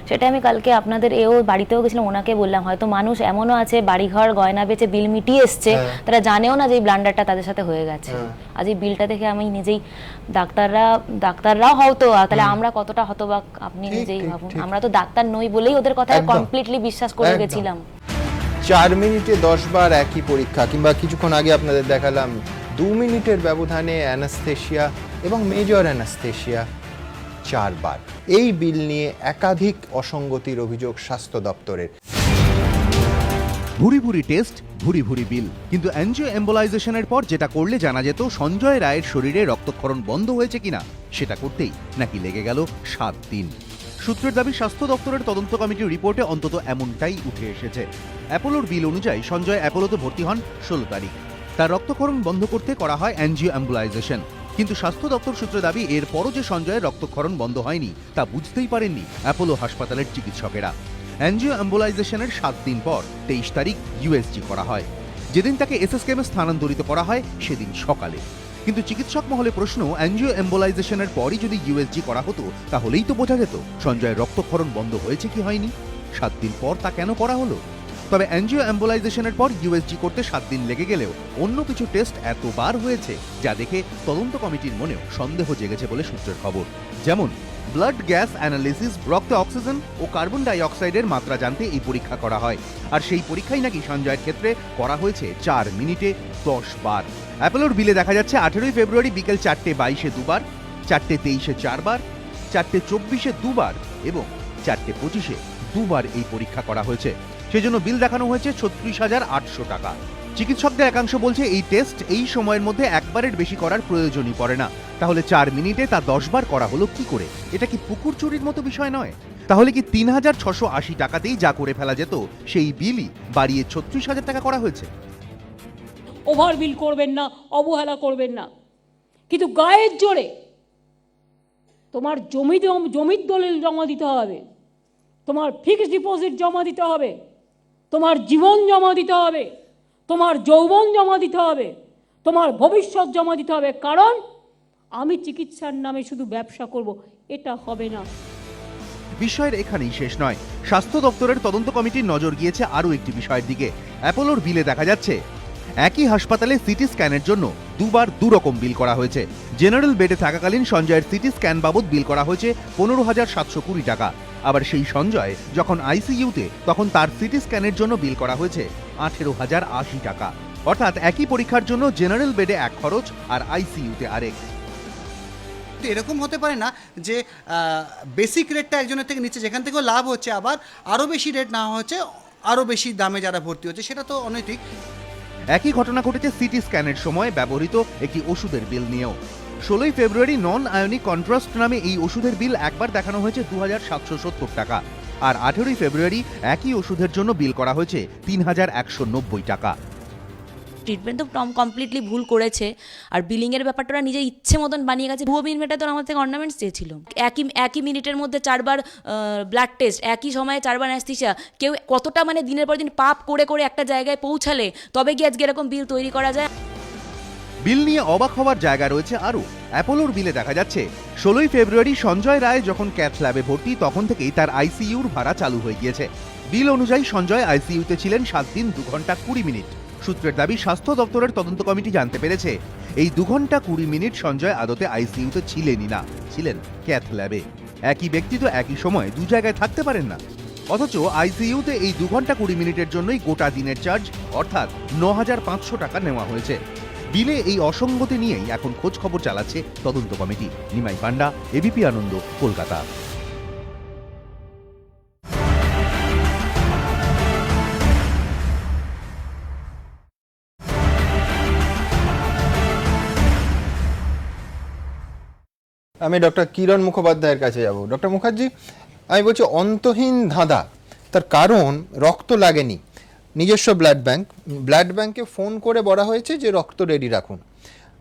সেটা আমি কালকে আপনাদের বাড়িতেও গেছিলাম, ওনাকে বললাম হয়তো মানুষ এমনও আছে বাড়িঘর গয়না বেচে বিল মিটিয়ে এসছে, তারা জানেও না যে এই ব্লান্ডারটা তাদের সাথে হয়ে গেছে। আজ এই বিলটা দেখে আমি নিজেই, ডাক্তাররাও হয়তো, তাহলে আমরা কতটা হতবাক আপনি নিজেই ভাবুন। আমরা তো ডাক্তার নই বলেই ওদের কথা কমপ্লিটলি বিশ্বাস করে গেছিলাম। 4 মিনিটে 10 বার একই পরীক্ষা, কিংবা কিছুক্ষণ আগে আপনাদের দেখালাম 2 মিনিটের ব্যবধানে অ্যানাস্থেশিয়া এবং মেজর অ্যানাস্থেশিয়া 4 বার। এই বিল নিয়ে একাধিক অসঙ্গতির অভিযোগ স্বাস্থ্য দপ্তরের। ভুরি ভুরি টেস্ট, ভুরি ভুরি বিল, কিন্তু অ্যাঞ্জিও এম্বোলাইজেশনের পর যেটা করলে জানা যেত সঞ্জয় রায়ের শরীরে রক্তক্ষরণ বন্ধ হয়েছে কিনা, সেটা করতেই নাকি লেগে গেল 7 দিন। সূত্রের দাবি স্বাস্থ্য দপ্তরের তদন্ত কমিটির রিপোর্টে অন্তত এমনটাই উঠে এসেছে। অ্যাপোলোর বিল অনুযায়ী সঞ্জয় অ্যাপোলোতে ভর্তি হন 16 তারিখ। তার রক্তক্ষরণ বন্ধ করতে করা হয় অ্যাঞ্জিও অ্যাম্বুলাইজেশন, কিন্তু স্বাস্থ্য দপ্তর সূত্রে দাবি এরপরও যে সঞ্জয়ের রক্তক্ষরণ বন্ধ হয়নি তা বুঝতেই পারেননি অ্যাপোলো হাসপাতালের চিকিৎসকেরা। অ্যাঞ্জিও অ্যাম্বুলাইজেশনের 7 দিন পর 23 তারিখ ইউএসজি করা হয়। যেদিন তাকে এসএসকেএমে স্থানান্তরিত করা হয় সেদিন সকালে। কিন্তু চিকিৎসক মহলে প্রশ্ন, অ্যাঞ্জিও এম্বোলাইজেশনের পরই যদি ইউএসজি করা হতো তাহলেই তো বোঝা যেত সঞ্জয়ের রক্তক্ষরণ বন্ধ হয়েছে কি হয়নি। 7 দিন পর তা কেন করা হলো? তবে অ্যাঞ্জিও এম্বোলাইজেশনের পর ইউএসজি করতে 7 দিন লেগে গেলেও অন্য কিছু টেস্ট এতবার হয়েছে যা দেখে তদন্ত কমিটির মনেও সন্দেহ জেগেছে বলে সূত্রের খবর। যেমন ব্লাড গ্যাস অ্যানালিসিস, রক্তে অক্সিজেন ও কার্বন ডাই অক্সাইডের মাত্রা জানতে এই পরীক্ষা করা হয়। আর সেই পরীক্ষাই নাকি সঞ্জয়ের ক্ষেত্রে করা হয়েছে 4 মিনিটে 10 বার। অ্যাপোলোর বিলে দেখা যাচ্ছে 18 ফেব্রুয়ারি বিকেল 4:22-এ 2 বার, 4:23-এ 4 বার, 4:24-এ 2 বার এবং 4:25-এ 2 বার এই পরীক্ষা করা হয়েছে। সেজন্য বিল দেখানো হয়েছে 36,800 টাকা। চিকিৎসকদের একাংশ বলছে এই টেস্ট এই সময়ের মধ্যে একবারের বেশি করার প্রয়োজনই পড়ে না। তাহলে 4 মিনিটে তা 10 বার করা হলো কি করে? এটা কি পুকুর চুরির মতো বিষয় নয়? তাহলে কি 3,680 টাকাতেই যা করে ফেলা যেত সেই বিলই বাড়িয়ে 36,000 টাকা করা হয়েছে? ওভার বিল করবেন না, অবহেলা করবেন না, কিন্তু গায়ের জোরে তোমার জমির দলিল জমা দিতে হবে, তোমার ফিক্সড ডিপোজিট জমা দিতে হবে, তোমার জীবন জমা দিতে হবে, তোমার যৌবন জমা দিতে হবে, তোমার ভবিষ্যৎ জমা দিতে হবে। কারণ আমি চিকিৎসার নামে শুধু ব্যবসা করব, এটা হবে না। বিষয়ের এখানেই শেষ নয়। স্বাস্থ্য দপ্তরের তদন্ত কমিটির নজর গিয়েছে আরও একটি বিষয়ের দিকে। অ্যাপোলোর বিলে দেখা যাচ্ছে একই হাসপাতালে সিটি স্ক্যানের জন্য 2 বার 2 রকম বিল করা হয়েছে। জেনারেল বেডে থাকাকালীন সঞ্জয়ের সিটি স্ক্যান বাবদ বিল করা হয়েছে 15,720 টাকা। আবার সেই সঞ্জয় যখন আইসিইউতে তখন তার সিটি স্ক্যানের জন্য বিল করা হয়েছে 18,080 টাকা। অর্থাৎ একই পরীক্ষার জন্য জেনারেল বেডে এক খরচ আর আইসিইউতে আরেক। এরকম হতে পারে না যে বেসিক রেটটা একজনের থেকে নিচ্ছে, যেখান থেকেও লাভ হচ্ছে, আবার আরও বেশি রেট নেওয়া হচ্ছে, আরও বেশি দামে যারা ভর্তি হচ্ছে, সেটা তো অনৈতিক। একই ঘটনা ঘটেছে সিটি স্ক্যানের সময় ব্যবহৃত একটি ওষুধের বিল নিয়েও। 16 ফেব্রুয়ারি নন আয়নিক কন্ট্রাস্ট নামে এই ওষুধের বিল একবার দেখানো হয়েছে 2,770 টাকা, আর 18 ফেব্রুয়ারি একই ওষুধের জন্য বিল করা হয়েছে 3,190 টাকা। ট্রিটমেন্ট তো কমপ্লিটলি ভুল করেছে, আর বিলিংয়ের ব্যাপারটা ওরা নিজে ইচ্ছে মতন বানিয়ে গেছে। ভুয়ো বিল মেটাতে আমার থেকে অর্নামেন্টস চেয়েছিল। একই মিনিটের মধ্যে 4 বার ব্লাড টেস্ট, একই সময়ে 4 বার অ্যানেস্থেসিয়া। কেউ কতটা মানে দিনের পর দিন পাপ করে করে একটা জায়গায় পৌঁছালে তবে গিয়ে আজকে এরকম বিল তৈরি করা যায়। বিল নিয়ে অবাক হওয়ার জায়গা রয়েছে আরও। অ্যাপোলোর বিলে দেখা যাচ্ছে 16 ফেব্রুয়ারি সঞ্জয় রায় যখন ক্যাথ ল্যাবে ভর্তি তখন থেকেই তার আইসিইউর ভাড়া চালু হয়ে গিয়েছে। বিল অনুযায়ী সঞ্জয় আইসিইউতে ছিলেন 7 দিন 2 ঘন্টা 20 মিনিট। সূত্রের দাবি স্বাস্থ্য দপ্তরের তদন্ত কমিটি জানতে পেরেছে এই 2 ঘন্টা 20 মিনিট সঞ্জয় আদতে আইসিইউতে ছিলেনই না, ছিলেন ক্যাথ ল্যাবে। একই ব্যক্তি তো একই সময় 2 জায়গায় থাকতে পারেন না। অথচ আইসিইউতে এই 2 ঘন্টা 20 মিনিটের জন্যই গোটা দিনের চার্জ অর্থাৎ 9,500 টাকা নেওয়া হয়েছে। বিলে এই অসঙ্গতি নিয়েই এখন খোঁজ খবর চালাচ্ছে তদন্ত কমিটি। নিমাই পান্ডা, এবিপি আনন্দ, কলকাতা। আমি ডক্টর কিরণ মুখোপাধ্যায়ের কাছে যাব। ডক্টর মুখার্জি, আমি বলছি অন্তহীন ধাঁধা, তার কারণ রক্ত লাগেনি, নিজস্ব ব্লাড ব্যাংকে ফোন করে বলা হয়েছে যে রক্ত রেডি রাখুন।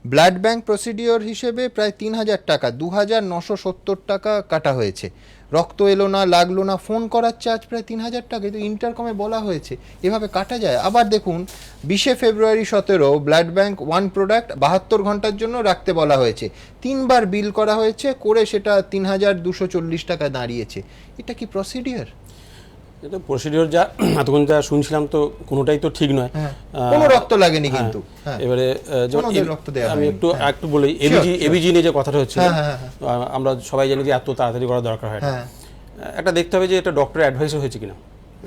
ব্লাড ব্যাংক প্রসিডিওর হিসেবে প্রায় 3,000 টাকা, 2,970 টাকা কাটা হয়েছে। রক্ত এলো না, লাগলো না, ফোন করার চার্জ প্রায় 3,000 টাকা, কিন্তু ইন্টারকমে বলা হয়েছে, এভাবে কাটা যায়? আবার দেখুন 20 ফেব্রুয়ারি 17 ব্লাড ব্যাংক 1 প্রোডাক্ট 72 ঘন্টার জন্য রাখতে বলা হয়েছে, 3 বার বিল করা হয়েছে, করে সেটা 3,240 টাকা দাঁড়িয়েছে। এটা কি প্রসিডিওর? এটা প্রসিডিওর যা এতক্ষণ যা শুনছিলাম তো কোনোটাই তো ঠিক নয়। কোনো রক্ত লাগেনি কিন্তু। এবারে আমি একটু বলি, এবিজি নিয়ে যে কথাটা হচ্ছে, আমরা সবাই জানি যে এত তাড়াতাড়ি করা দরকার হয় না। একটা দেখতে হবে যে এটা ডক্টর অ্যাডভাইসও হয়েছে কিনা,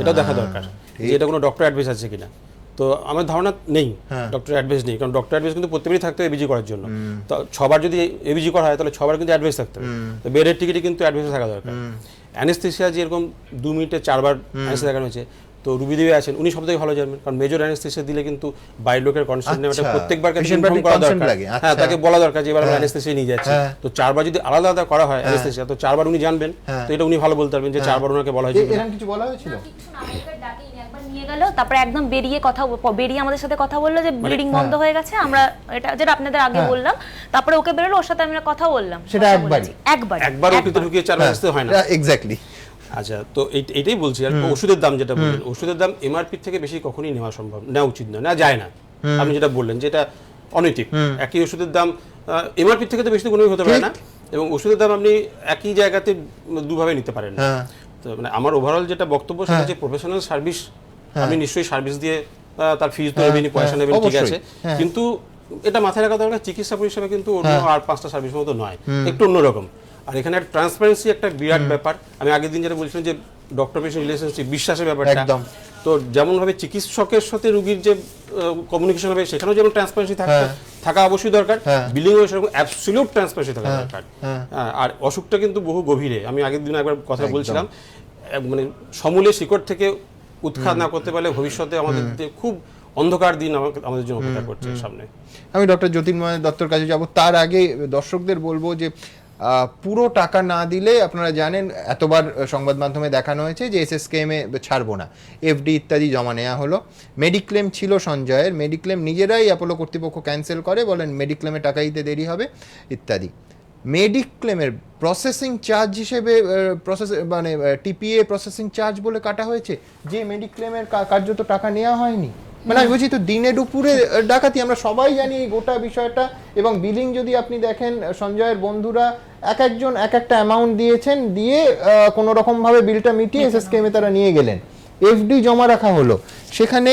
এটাও দেখা দরকার যে এটা কোনো ডক্টর অ্যাডভাইস আছে কিনা। তো আমার ধারণা নেই, ডক্টর অ্যাডভাইস নেই, কারণ ডক্টর অ্যাডভাইস কিন্তু প্রত্যেকবারই থাকতে হবে এবিজি করার জন্য। তো 6 বার যদি এবিজি করা হয় তাহলে 6 বার কিন্তু অ্যাডভাইস থাকতে হবে। তো বেডের টিকিটে কিন্তু অ্যাডভাইস থাকা দরকার। অ্যানেস্থেসিয়া যেরকম 2 মিনিটে 4 বার অ্যানেস্থেসিয়া দেখানো হয়েছে, তো রুবি দেবী আছেন, উনি সব থেকে ভালো জানবেন, কারণ মেজর অ্যানেস্থেসিয়া দিলে কিন্তু বাইরের লোকের কনসেন্ট নেওয়াটা প্রত্যেকবার ইনফর্ম করা দরকার। হ্যাঁ, তাকে বলা দরকার যে এবার আমরা অ্যানেস্থেসিয়া নিয়ে যাচ্ছি। তো 4 বার যদি আলাদা আলাদা করা হয় অ্যানেস্থেসিয়া, তো 4 বার উনি জানবেন, তো এটা উনি ভালো বলতে পারবেন যে 4 বার ওনাকে বলা হয়েছে। এরকম কিছু বলা হয়েছিল? নিয়ে গেল, তারপরে একদম বেরিয়ে আমাদের সাথে কথা বললো যে ব্লিডিং বন্ধ হয়ে গেছে, আমরা এটা যেটা আপনাদের আগে বললাম, তারপরে ওকে বেরোলো, ওর সাথে আমরা কথা বললাম, সেটা একবার ওকে তো ঢুকিয়ে 4 বার আসতে হয় না। এক্স্যাক্টলি। আচ্ছা, তো এইটাই বলছি। আর ওষুধের দাম যেটা বললেন, ওষুধের দাম এমআরপি থেকে বেশি কখনোই নেওয়া উচিত নয়, নেওয়া যায় না। আপনি যেটা বললেন যে এটা অনৈতিক, একই ওষুধের দাম এমআরপি থেকে তো বেশি তো কোনোই হতে পারে না, এবং ওষুধের দাম আপনি একই জায়গাতে দুভাবে নিতে পারেন না। তো মানে আমার ওভারঅল যেটা বক্তব্য সেটা যে প্রফেশনাল সার্ভিস, আপনি নিশ্চয়ই সার্ভিস দিয়ে তার ফিজ তো নেবেন, পয়সা নেবেন, ঠিক আছে, কিন্তু এটা মাথায় রাখা দরকার চিকিৎসা পরিষেবা কিন্তু অন্য আর 5টা সার্ভিস মতো নয়, একটু অন্যরকম। আর এখানে ট্রান্সপারেন্সি একটা বিরাট ব্যাপার। আমি আগের দিন যেটা বলছিলাম যে ডক্টর পেশেন্ট রিলেশনশিপ, বিশ্বাসের ব্যাপারটা, তো যেমনভাবে চিকিৎসকের সাথে রোগীর যে কমিউনিকেশন হবে সেখানেও যেমন ট্রান্সপারেন্সি থাকা অবশ্যই দরকার, বিলিংও সেরকম অ্যাবসলিউট ট্রান্সপারেন্সি থাকা দরকার। আর অসুখটা কিন্তু বহু গভীরে, আমি আগের দিন একবার কথা বলছিলাম, মানে সমূলে শিকড় থেকে উৎখাত না করতে পারলে ভবিষ্যতে আমাদের খুব অন্ধকার দিন আমাদের জন্য অপেক্ষা করছে সামনে। আমি ডক্টর জ্যোতির্ময় দত্তর কাছে যাব, তার আগে দর্শকদের বলবো যে পুরো টাকা না দিলে, আপনারা জানেন এতবার সংবাদ মাধ্যমে দেখানো হয়েছে যে এসএসকেএমে ছাড়বো না, এফডি ইত্যাদি জমা নেওয়া হলো। মেডিক্লেম ছিল সঞ্জয়ের, মেডিক্লেম নিজেরাই অ্যাপোলো কর্তৃপক্ষ ক্যান্সেল করে, বলেন মেডিক্লেমে টাকা দিতে দেরি হবে ইত্যাদি। মেডিক্লেমের প্রসেসিং চার্জ হিসেবে মানে টিপিএ প্রসেসিং চার্জ বলে কাটা হয়েছে, যে মেডিক্লেমের কার্যত টাকা নেওয়া হয়নি। মানে আমি বলছি তো দিনে দুপুরে ডাকাতি, আমরা সবাই জানি এই গোটা বিষয়টা। এবং বিলিং যদি আপনি দেখেন, সঞ্জয়ের বন্ধুরা একজন এক একটা অ্যামাউন্ট দিয়েছেন, দিয়ে কোনো রকমভাবে বিলটা মিটিয়ে এসএসকেএমে তারা নিয়ে গেলেন, এফডি জমা রাখা হলো, সেখানে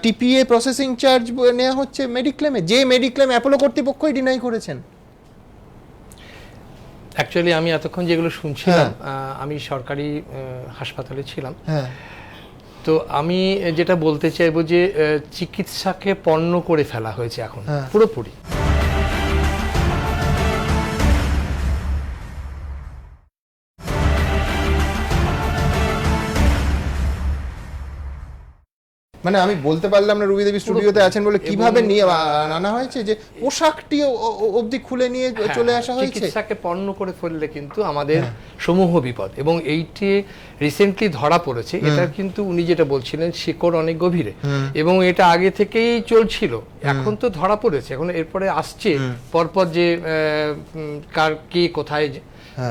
টিপিএ প্রসেসিং চার্জ নেওয়া হচ্ছে মেডিক্লেমে, যে মেডিক্লেম অ্যাপোলো কর্তৃপক্ষই ডিনাই করেছেন। অ্যাকচুয়ালি আমি এতক্ষণ যেগুলো শুনছিলাম, আমি সরকারি হাসপাতালে ছিলাম, তো আমি যেটা বলতে চাইবো যে চিকিৎসাকে পণ্য করে ফেলা হয়েছে এখন পুরোপুরি। মানে আমি বলতে পারলাম না, রুবি দেবী স্টুডিওতে আছেন বলে কিভাবে নিয়ে আনা হয়েছে, যে পোশাকটি অবধি খুলে নিয়ে চলে আসা হয়েছে। চিকিৎসাকে পণ্য করে ফেললে কিন্তু আমাদের সমূহ বিপদ, এবং এইটি রিসেন্টলি ধরা পড়েছে। এটা কিন্তু উনি যেটা বলছিলেন শিকড় অনেক গভীরে, এবং এটা আগে থেকেই চলছিল, এখন তো ধরা পড়েছে, এখন এরপরে আসছে পরপর যে কার কে কোথায়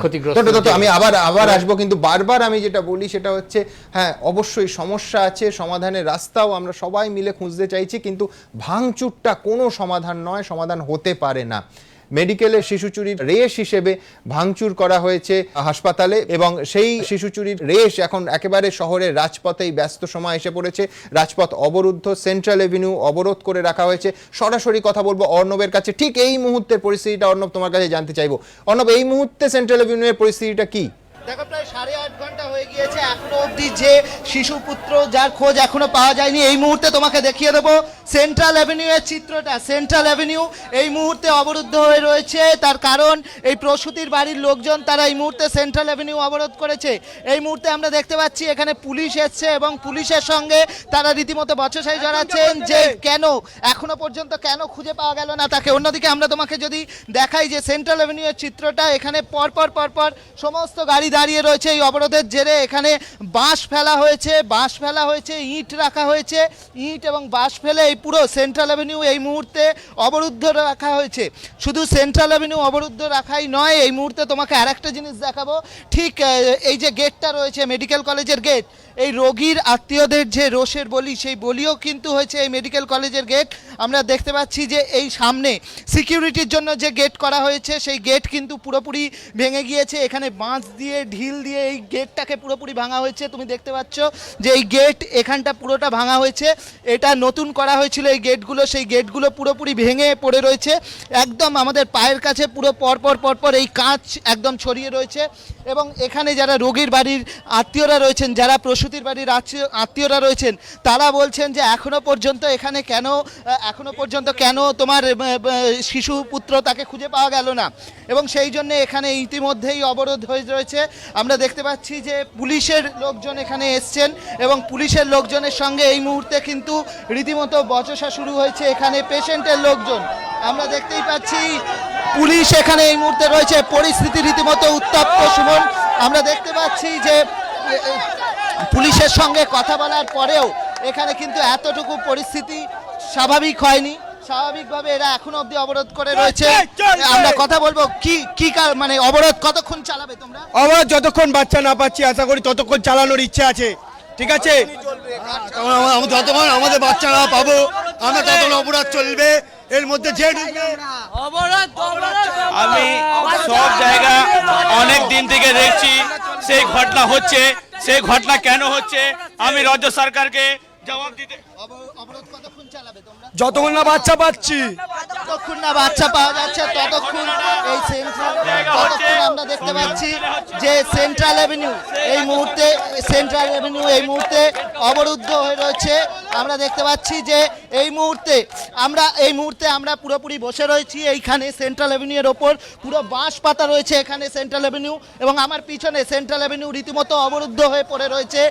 ক্ষতিগ্রস্ত। আমি আবার আসবো, কিন্তু বারবার আমি যেটা বলি সেটা হচ্ছে, হ্যাঁ অবশ্যই সমস্যা আছে, সমাধানের রাস্তাও আমরা সবাই মিলে খুঁজতে চাইছি, কিন্তু ভাঙচুরটা কোনো সমাধান নয়, সমাধান হতে পারে না। মেডিকেলের শিশু চুরির রেশ হিসেবে ভাঙচুর করা হয়েছে হাসপাতালে, এবং সেই শিশু চুরির রেশ এখন একেবারে শহরের রাজপথেই ব্যস্ত সময় এসে পড়েছে। রাজপথ অবরুদ্ধ, সেন্ট্রাল এভিনিউ অবরোধ করে রাখা হয়েছে। সরাসরি কথা বলবো অর্ণবের কাছে, ঠিক এই মুহূর্তের পরিস্থিতিটা অর্ণব তোমার কাছে জানতে চাইবো। অর্ণব, এই মুহূর্তে সেন্ট্রাল এভিনিউয়ের পরিস্থিতিটা কি? দেখো, প্রায় 8.5 ঘন্টা হয়ে গিয়েছে, এখনো অবধি যে শিশুপুত্র যার খোঁজ এখনো পাওয়া যায়নি। এই মুহূর্তে তোমাকে দেখিয়ে দেবো সেন্ট্রাল অ্যাভিনিউয়ের চিত্রটা। সেন্ট্রাল অ্যাভিনিউ এই মুহূর্তে অবরুদ্ধ হয়ে রয়েছে, তার কারণ এই প্রসূতির বাড়ির লোকজন তারা এই মুহূর্তে সেন্ট্রাল অ্যাভিনিউ অবরোধ করেছে। এই মুহূর্তে আমরা দেখতে পাচ্ছি এখানে পুলিশ এসছে, এবং পুলিশের সঙ্গে তারা রীতিমতো বচসাই জড়াচ্ছেন যে কেন এখনো পর্যন্ত কেন খুঁজে পাওয়া গেল না তাকে। অন্যদিকে আমরা তোমাকে যদি দেখাই যে সেন্ট্রাল অ্যাভিনিউয়ের চিত্রটা, এখানে পরপর সমস্ত গাড়ি দাঁড়িয়ে রয়েছে এই অবরোধের জেরে। এখানে বাঁশ ফেলা হয়েছে, ইট রাখা হয়েছে, ইট এবং বাঁশ ফেলে এই পুরো সেন্ট্রাল অ্যাভিনিউ এই মুহূর্তে অবরুদ্ধ রাখা হয়েছে। শুধু সেন্ট্রাল অ্যাভিনিউ অবরুদ্ধ রাখাই নয়, এই মুহূর্তে তোমাকে আরেকটা জিনিস দেখাবো। ঠিক এই যে গেটটা রয়েছে মেডিকেল কলেজের গেট, এই রোগীর আত্মীয়দের যে রোষের বলি, সেই বলিও কিন্তু হয়েছে এই মেডিকেল কলেজের গেট। আমরা দেখতে পাচ্ছি যে এই সামনে সিকিউরিটির জন্য যে গেট করা হয়েছে, সেই গেট কিন্তু পুরোপুরি ভেঙে গিয়েছে। এখানে বাঁশ দিয়ে ঢিল দিয়ে এই গেটটাকে পুরোপুরি ভাঙা হয়েছে। তুমি দেখতে পাচ্ছ যে এই গেট এখানটা পুরোটা ভাঙা হয়েছে, এটা নতুন করা হয়েছিল এই গেটগুলো, সেই গেটগুলো পুরোপুরি ভেঙে পড়ে রয়েছে। একদম আমাদের পায়ের কাছে পুরো পরপর এই কাঁচ একদম ছড়িয়ে রয়েছে। এবং এখানে যারা রোগীর বাড়ির আত্মীয়রা রয়েছেন, যারা প্রসূতি প্রসূতির বাড়ির আত্মীয়রা রয়েছেন, তারা বলছেন যে এখনো পর্যন্ত এখানে কেন তোমার শিশু পুত্র তাকে খুঁজে পাওয়া গেল না, এবং সেই জন্য এখানে ইতিমধ্যেই অবরোধ হয়ে রয়েছে। আমরা দেখতে পাচ্ছি যে পুলিশের লোকজন এখানে এসছেন এবং পুলিশের লোকজনের সঙ্গে এই মুহূর্তে কিন্তু রীতিমতো বচসা শুরু হয়েছে এখানে পেশেন্টের লোকজন। আমরা দেখতেই পাচ্ছি পুলিশ এখানে এই মুহূর্তে রয়েছে, পরিস্থিতি রীতিমতো উত্তপ্ত। সুমন, আমরা দেখতে পাচ্ছি যে পুলিশের সঙ্গে কথা বলার পরেও এখানে কিন্তু এতটুকু পরিস্থিতি স্বাভাবিক হয়নি। স্বাভাবিকভাবে এরা এখনো অবধি অবরোধ করে রয়েছে। আমরা কথা বলবো কি মানে অবরোধ কতক্ষণ চালাবে তোমরা? অবরোধ যতক্ষণ বাচ্চা না পাচ্ছি, আশা করি ততক্ষণ চালানোর ইচ্ছা আছে। ঠিক আছে, যতক্ষণ আমাদের বাচ্চা না পাবো আমরা ততক্ষণ অবরোধ চলবে। এর মধ্যে যে আমি সব জায়গা অনেক দিন থেকে দেখছি সেই ঘটনা হচ্ছে, সেই ঘটনা কেন হচ্ছে আমি রাজ্য সরকারকে জবাব দিতে। যতক্ষণ না বাচ্চা পাচ্ছি, যতক্ষণ না বাচ্চা পাওয়া যাচ্ছে ততক্ষণ এই সেন্ট্রাল আমরা দেখতে পাচ্ছি যে সেন্ট্রাল এভিনিউ এই মুহূর্তে অবরুদ্ধ হয়ে রয়েছে। আমরা দেখতে পাচ্ছি যে এই মুহূর্তে আমরা পুরোপুরি বসে রয়েছি এইখানে সেন্ট্রাল এভিনিউয়ের ওপর। পুরো বাঁশ পাতা রয়েছে এখানে সেন্ট্রাল এভিনিউ, এবং আমার পিছনে সেন্ট্রাল এভিনিউ রীতিমতো অবরুদ্ধ হয়ে পড়ে রয়েছে।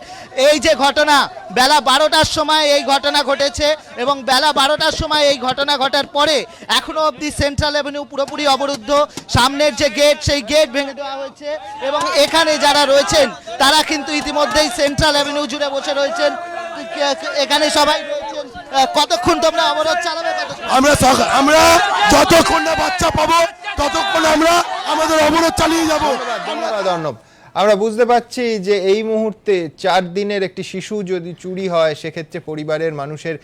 এই যে ঘটনা, বেলা 12টার সময় এই ঘটনা ঘটেছে এবং বেলা 12টার সময় এই ঘটনা ঘটার পরে এখনো অবধি সেন্ট্রাল এভিনিউ পুরোপুরি অবরুদ্ধ। সামনের যে গেট, সেই গেট ভেঙে দেওয়া হয়েছে এবং এখানে যারা রয়েছেন তারা কিন্তু ইতিমধ্যেই সেন্ট্রাল এভিনিউ জুড়ে বসে রয়েছেন। এখানে সবাই রয়েছেন। কতক্ষণ তোমরা অবরোধ চালাবে? আমরা যতক্ষণ না বাচ্চা পাবো ততক্ষণ আমরা আমাদের অবরোধ চালিয়ে যাব। ধন্যবাদ অর্ণব। আমরা বুঝতে পারছি যে এই মুহূর্তে 4 দিনের একটি শিশু যদি চুরি হয় সেক্ষেত্রে পরিবারের মানুষের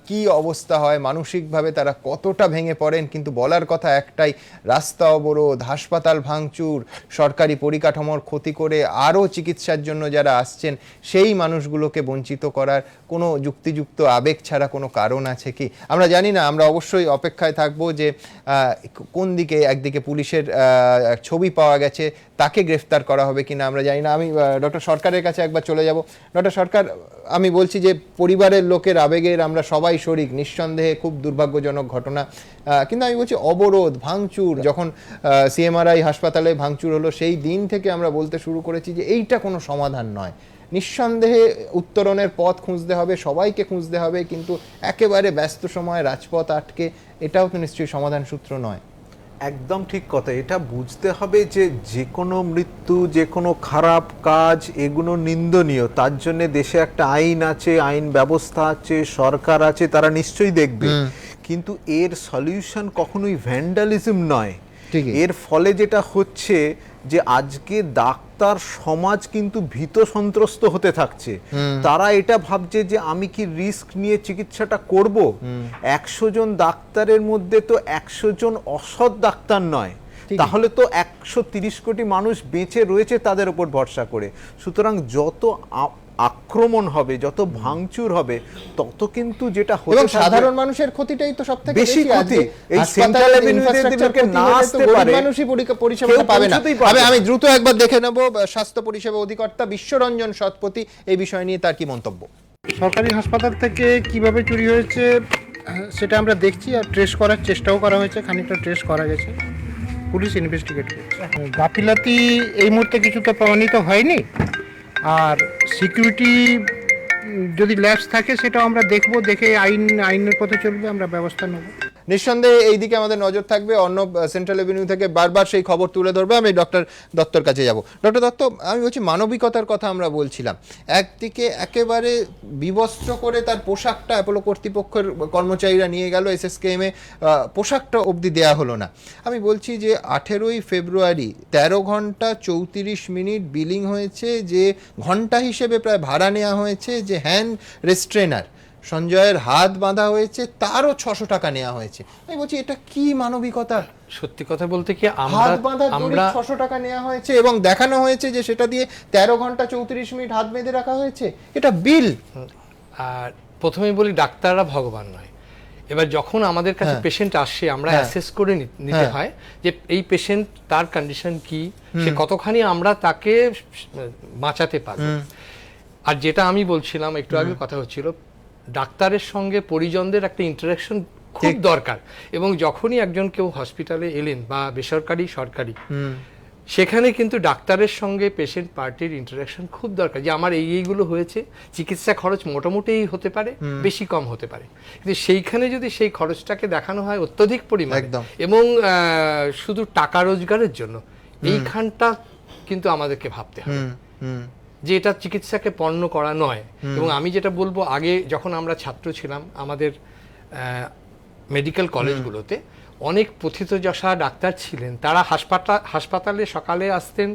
কি অবস্থা হয়, মানসিকভাবে তারা কতটা ভেঙে পড়েন। কিন্তু বলার কথা একটাই, রাস্তা অবরোধ, হাসপাতাল ভাঙচুর, সরকারি পরিকাঠামোর ক্ষতি করে আরও চিকিৎসার জন্য যারা আসছেন সেই মানুষগুলোকে বঞ্চিত করার কোনো যুক্তিযুক্ত আবেগ ছাড়া কোনো কারণ আছে কি? আমরা জানি না। আমরা অবশ্যই অপেক্ষায় থাকবো যে কোন দিকে, একদিকে পুলিশের ছবি পাওয়া গেছে, তাকে গ্রেফতার করা হবে কিনা আমরা জানি না। আমি ডক্টর সরকারের কাছে একবার চলে যাব। ডক্টর সরকার, আমি বলছি যে পরিবারের লোকের আবেগের আমরা সবাই শরিক, নিঃসন্দেহে খুব দুর্ভাগ্যজনক ঘটনা। কিন্তু আমি বলছি অবরোধ, ভাঙচুর, যখন সিএমআরআই হাসপাতালে ভাঙচুর হলো সেই দিন থেকে আমরা বলতে শুরু করেছি যে এইটা কোনো সমাধান নয়। নিঃসন্দেহে উত্তরণের পথ খুঁজতে হবে, সবাইকে খুঁজতে হবে, কিন্তু একেবারে ব্যস্ত সময় রাজপথ আটকে এটাও তো নিশ্চয়ই সমাধান সূত্র নয়। একদম ঠিক কথা। এটা বুঝতে হবে যে যে কোনো মৃত্যু, যে কোনো খারাপ কাজ এগুলো নিন্দনীয়। তার জন্য দেশে একটা আইন আছে, আইন ব্যবস্থা আছে, সরকার আছে, তারা নিশ্চয়ই দেখবে। কিন্তু এর সলিউশন কখনোই ভ্যান্ডালিজম নয়। এর ফলে যেটা হচ্ছে যে আজকে ডাক্তার সমাজ কিন্তু ভীত সন্ত্রস্ত হতে থাকছে। তারা এটা ভাবছে যে আমি কি রিস্ক নিয়ে চিকিৎসাটা করব? 100 জন ডাক্তারের মধ্যে তো 100 জন অসৎ ডাক্তার নয়, তাহলে তো 130 কোটি মানুষ বেঁচে রয়েছে তাদের উপর ভরসা করে। সুতরাং যত আক্রমণ হবে, যত ভাঙচুর হবে, তত কিন্তু যেটা হবে সাধারণ মানুষের ক্ষতিটাই তো সবথেকে বেশি ক্ষতি। এই সেন্ট্রাল এভিনিউতে না আসতে পারে, মানুষই পরিষেবাটা পাবে না। আমি দ্রুত একবার দেখে নেব স্বাস্থ্য পরিষেবা অধিকর্তা বিশ্বরঞ্জন শতপথী এই বিষয় নিয়ে তার কি মন্তব্য। সরকারি হাসপাতাল থেকে কিভাবে চুরি হয়েছে সেটা আমরা দেখছি, আর ট্রেস করার চেষ্টাও করা হয়েছে, খানিকটা ট্রেস করা গেছে, পুলিশ ইনভেস্টিগেট করছে। গাফিলাতি এই মুহূর্তে কিছু তো প্রমাণিত হয়নি, আর সিকিউরিটি যদি ল্যাপস থাকে সেটাও আমরা দেখবো, দেখে আইনের পথে চলবে, আমরা ব্যবস্থা নেব। নিঃসন্দেহে এই দিকে আমাদের নজর থাকবে। অর্ণব সেন্ট্রাল এভিনিউ থেকে বারবার সেই খবর তুলে ধরবে। আমি ডক্টর দত্তর কাছে যাব। ডক্টর দত্ত, আমি বলছি মানবিকতার কথা আমরা বলছিলাম, একদিকে একেবারে বিবস্ত্র করে তার পোশাকটা অ্যাপোলো কর্তৃপক্ষের কর্মচারীরা নিয়ে গেল, এসএসকেএমে পোশাকটা অবধি দেয়া হলো না। আমি বলছি যে 18ই ফেব্রুয়ারি 13 ঘন্টা 34 মিনিট বিলিং হয়েছে, যে ঘন্টা হিসেবে প্রায় ভাড়া নেওয়া হয়েছে, যে হ্যান্ড রেস্ট্রেনার সঞ্জয়ের হাত বাঁধা হয়েছে তারও 600 টাকা নেওয়া হয়েছে। আমি বলছি এটা কি মানবিকতা? সত্যি কথা বলতে কি হাত বাঁধা 600 টাকা নেওয়া হয়েছে এবং দেখানো হয়েছে যে সেটা দিয়ে 13 ঘন্টা 34 মিনিট হাত বেঁধে রাখা হয়েছে, এটা বিল। আর প্রথমেই বলি, ডাক্তাররা ভগবান নয়। এবার যখন আমাদের কাছে পেশেন্ট আসে আমরা অ্যাসেস করে নিতে হয় যে এই পেশেন্ট, তার কন্ডিশন কি, সে কতখানি আমরা তাকে বাঁচাতে পারবো। আর যেটা আমি বলছিলাম একটু আগে কথা হচ্ছিল, ডাক্তারের সঙ্গে পরিজনদের একটা ইন্টারাকশন খুব দরকার। এবং যখনই একজন কেউ হসপিটালে এলেন বা বেসরকারি সরকারি, সেখানে কিন্তু ডাক্তারের সঙ্গে পেশেন্ট পার্টির ইন্টারাকশন খুব দরকার, যে আমার এইগুলো হয়েছে, চিকিৎসা খরচ মোটামুটি হতে পারে, বেশি কম হতে পারে, কিন্তু সেইখানে যদি সেই খরচটাকে দেখানো হয় অত্যধিক পরিমাণে এবং শুধু টাকা রোজগারের জন্য, এইখানটা কিন্তু আমাদেরকে ভাবতে হবে যে এটা চিকিৎসাকে পণ্য করা নয়। এবং আমি যেটা বলবো, আগে যখন আমরা ছাত্র ছিলাম আমাদের মেডিকেল কলেজগুলোতে অনেক পথিতযশা ডাক্তার ছিলেন, তারা হাসপাতালে সকালে আসতেন,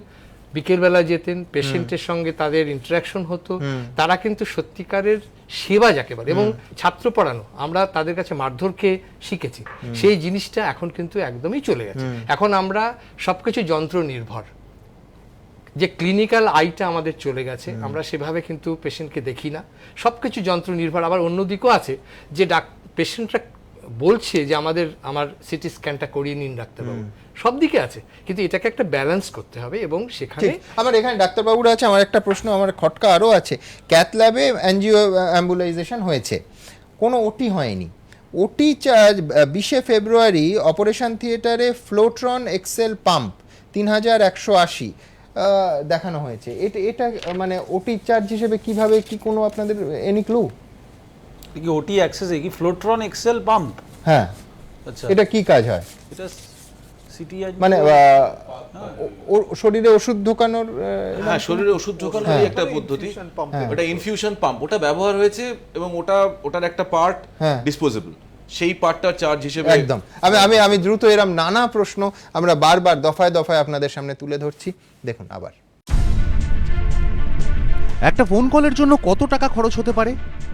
বিকেলবেলা যেতেন, পেশেন্টের সঙ্গে তাদের ইন্টারাকশন হতো, তারা কিন্তু সত্যিকারের সেবা যাকে বলে, এবং ছাত্র পড়ানো, আমরা তাদের কাছে মারধরকে শিখেছি, সেই জিনিসটা এখন কিন্তু একদমই চলে গেছে। এখন আমরা সবকিছু যন্ত্র নির্ভর, যে ক্লিনিক্যাল আইটা আমাদের চলে গেছে, আমরা সেভাবে কিন্তু পেশেন্টকে দেখি না, সবকিছু যন্ত্র নির্ভর। আবার অন্যদিকও আছে যে পেশেন্টরা বলছে যে আমার সিটি স্ক্যানটা করিয়ে নিন ডাক্তারবাবু, সব দিকে আছে, কিন্তু এটাকে একটা ব্যালেন্স করতে হবে। এবং সেখানে আমার এখানে ডাক্তারবাবুরা আছে, আমার একটা প্রশ্ন, আমার খটকা আরও আছে। ক্যাথ ল্যাবে অ্যাঞ্জিও অ্যাম্বুলাইজেশন হয়েছে, কোনো ওটি হয়নি, ওটি চার্জ 20 ফেব্রুয়ারি অপারেশন থিয়েটারে ফ্লোট্রন এক্সেল পাম্প 3180 দেখানো হয়েছে। এটা মানে ওটি চার্জ হিসেবে কিভাবে, কি কোনো আপনাদের এনি ক্লু? কি ওটি অ্যাক্সেসে কি ফ্লোট্রন এক্সেল পাম্প? হ্যাঁ, আচ্ছা, এটা কি কাজ হয়? এটা সিটি মানে শরীরে ওষুধ ঢোকানোর, হ্যাঁ, শরীরে ওষুধ ঢোকানোর একটা পদ্ধতি, ওটা ইনফিউশন পাম্প, ওটা ব্যবহার হয়েছে এবং ওটার একটা পার্ট ডিসপোজেবল, সেই পার্টটার চার্জ হিসেবে একদম। আমি দ্রুত এরম নানা প্রশ্ন আমরা বারবার দফায় দফায় আপনাদের সামনে তুলে ধরছি। দেখুন আবার, একটা ফোন কলের জন্য কত টাকা খরচ হতে পারে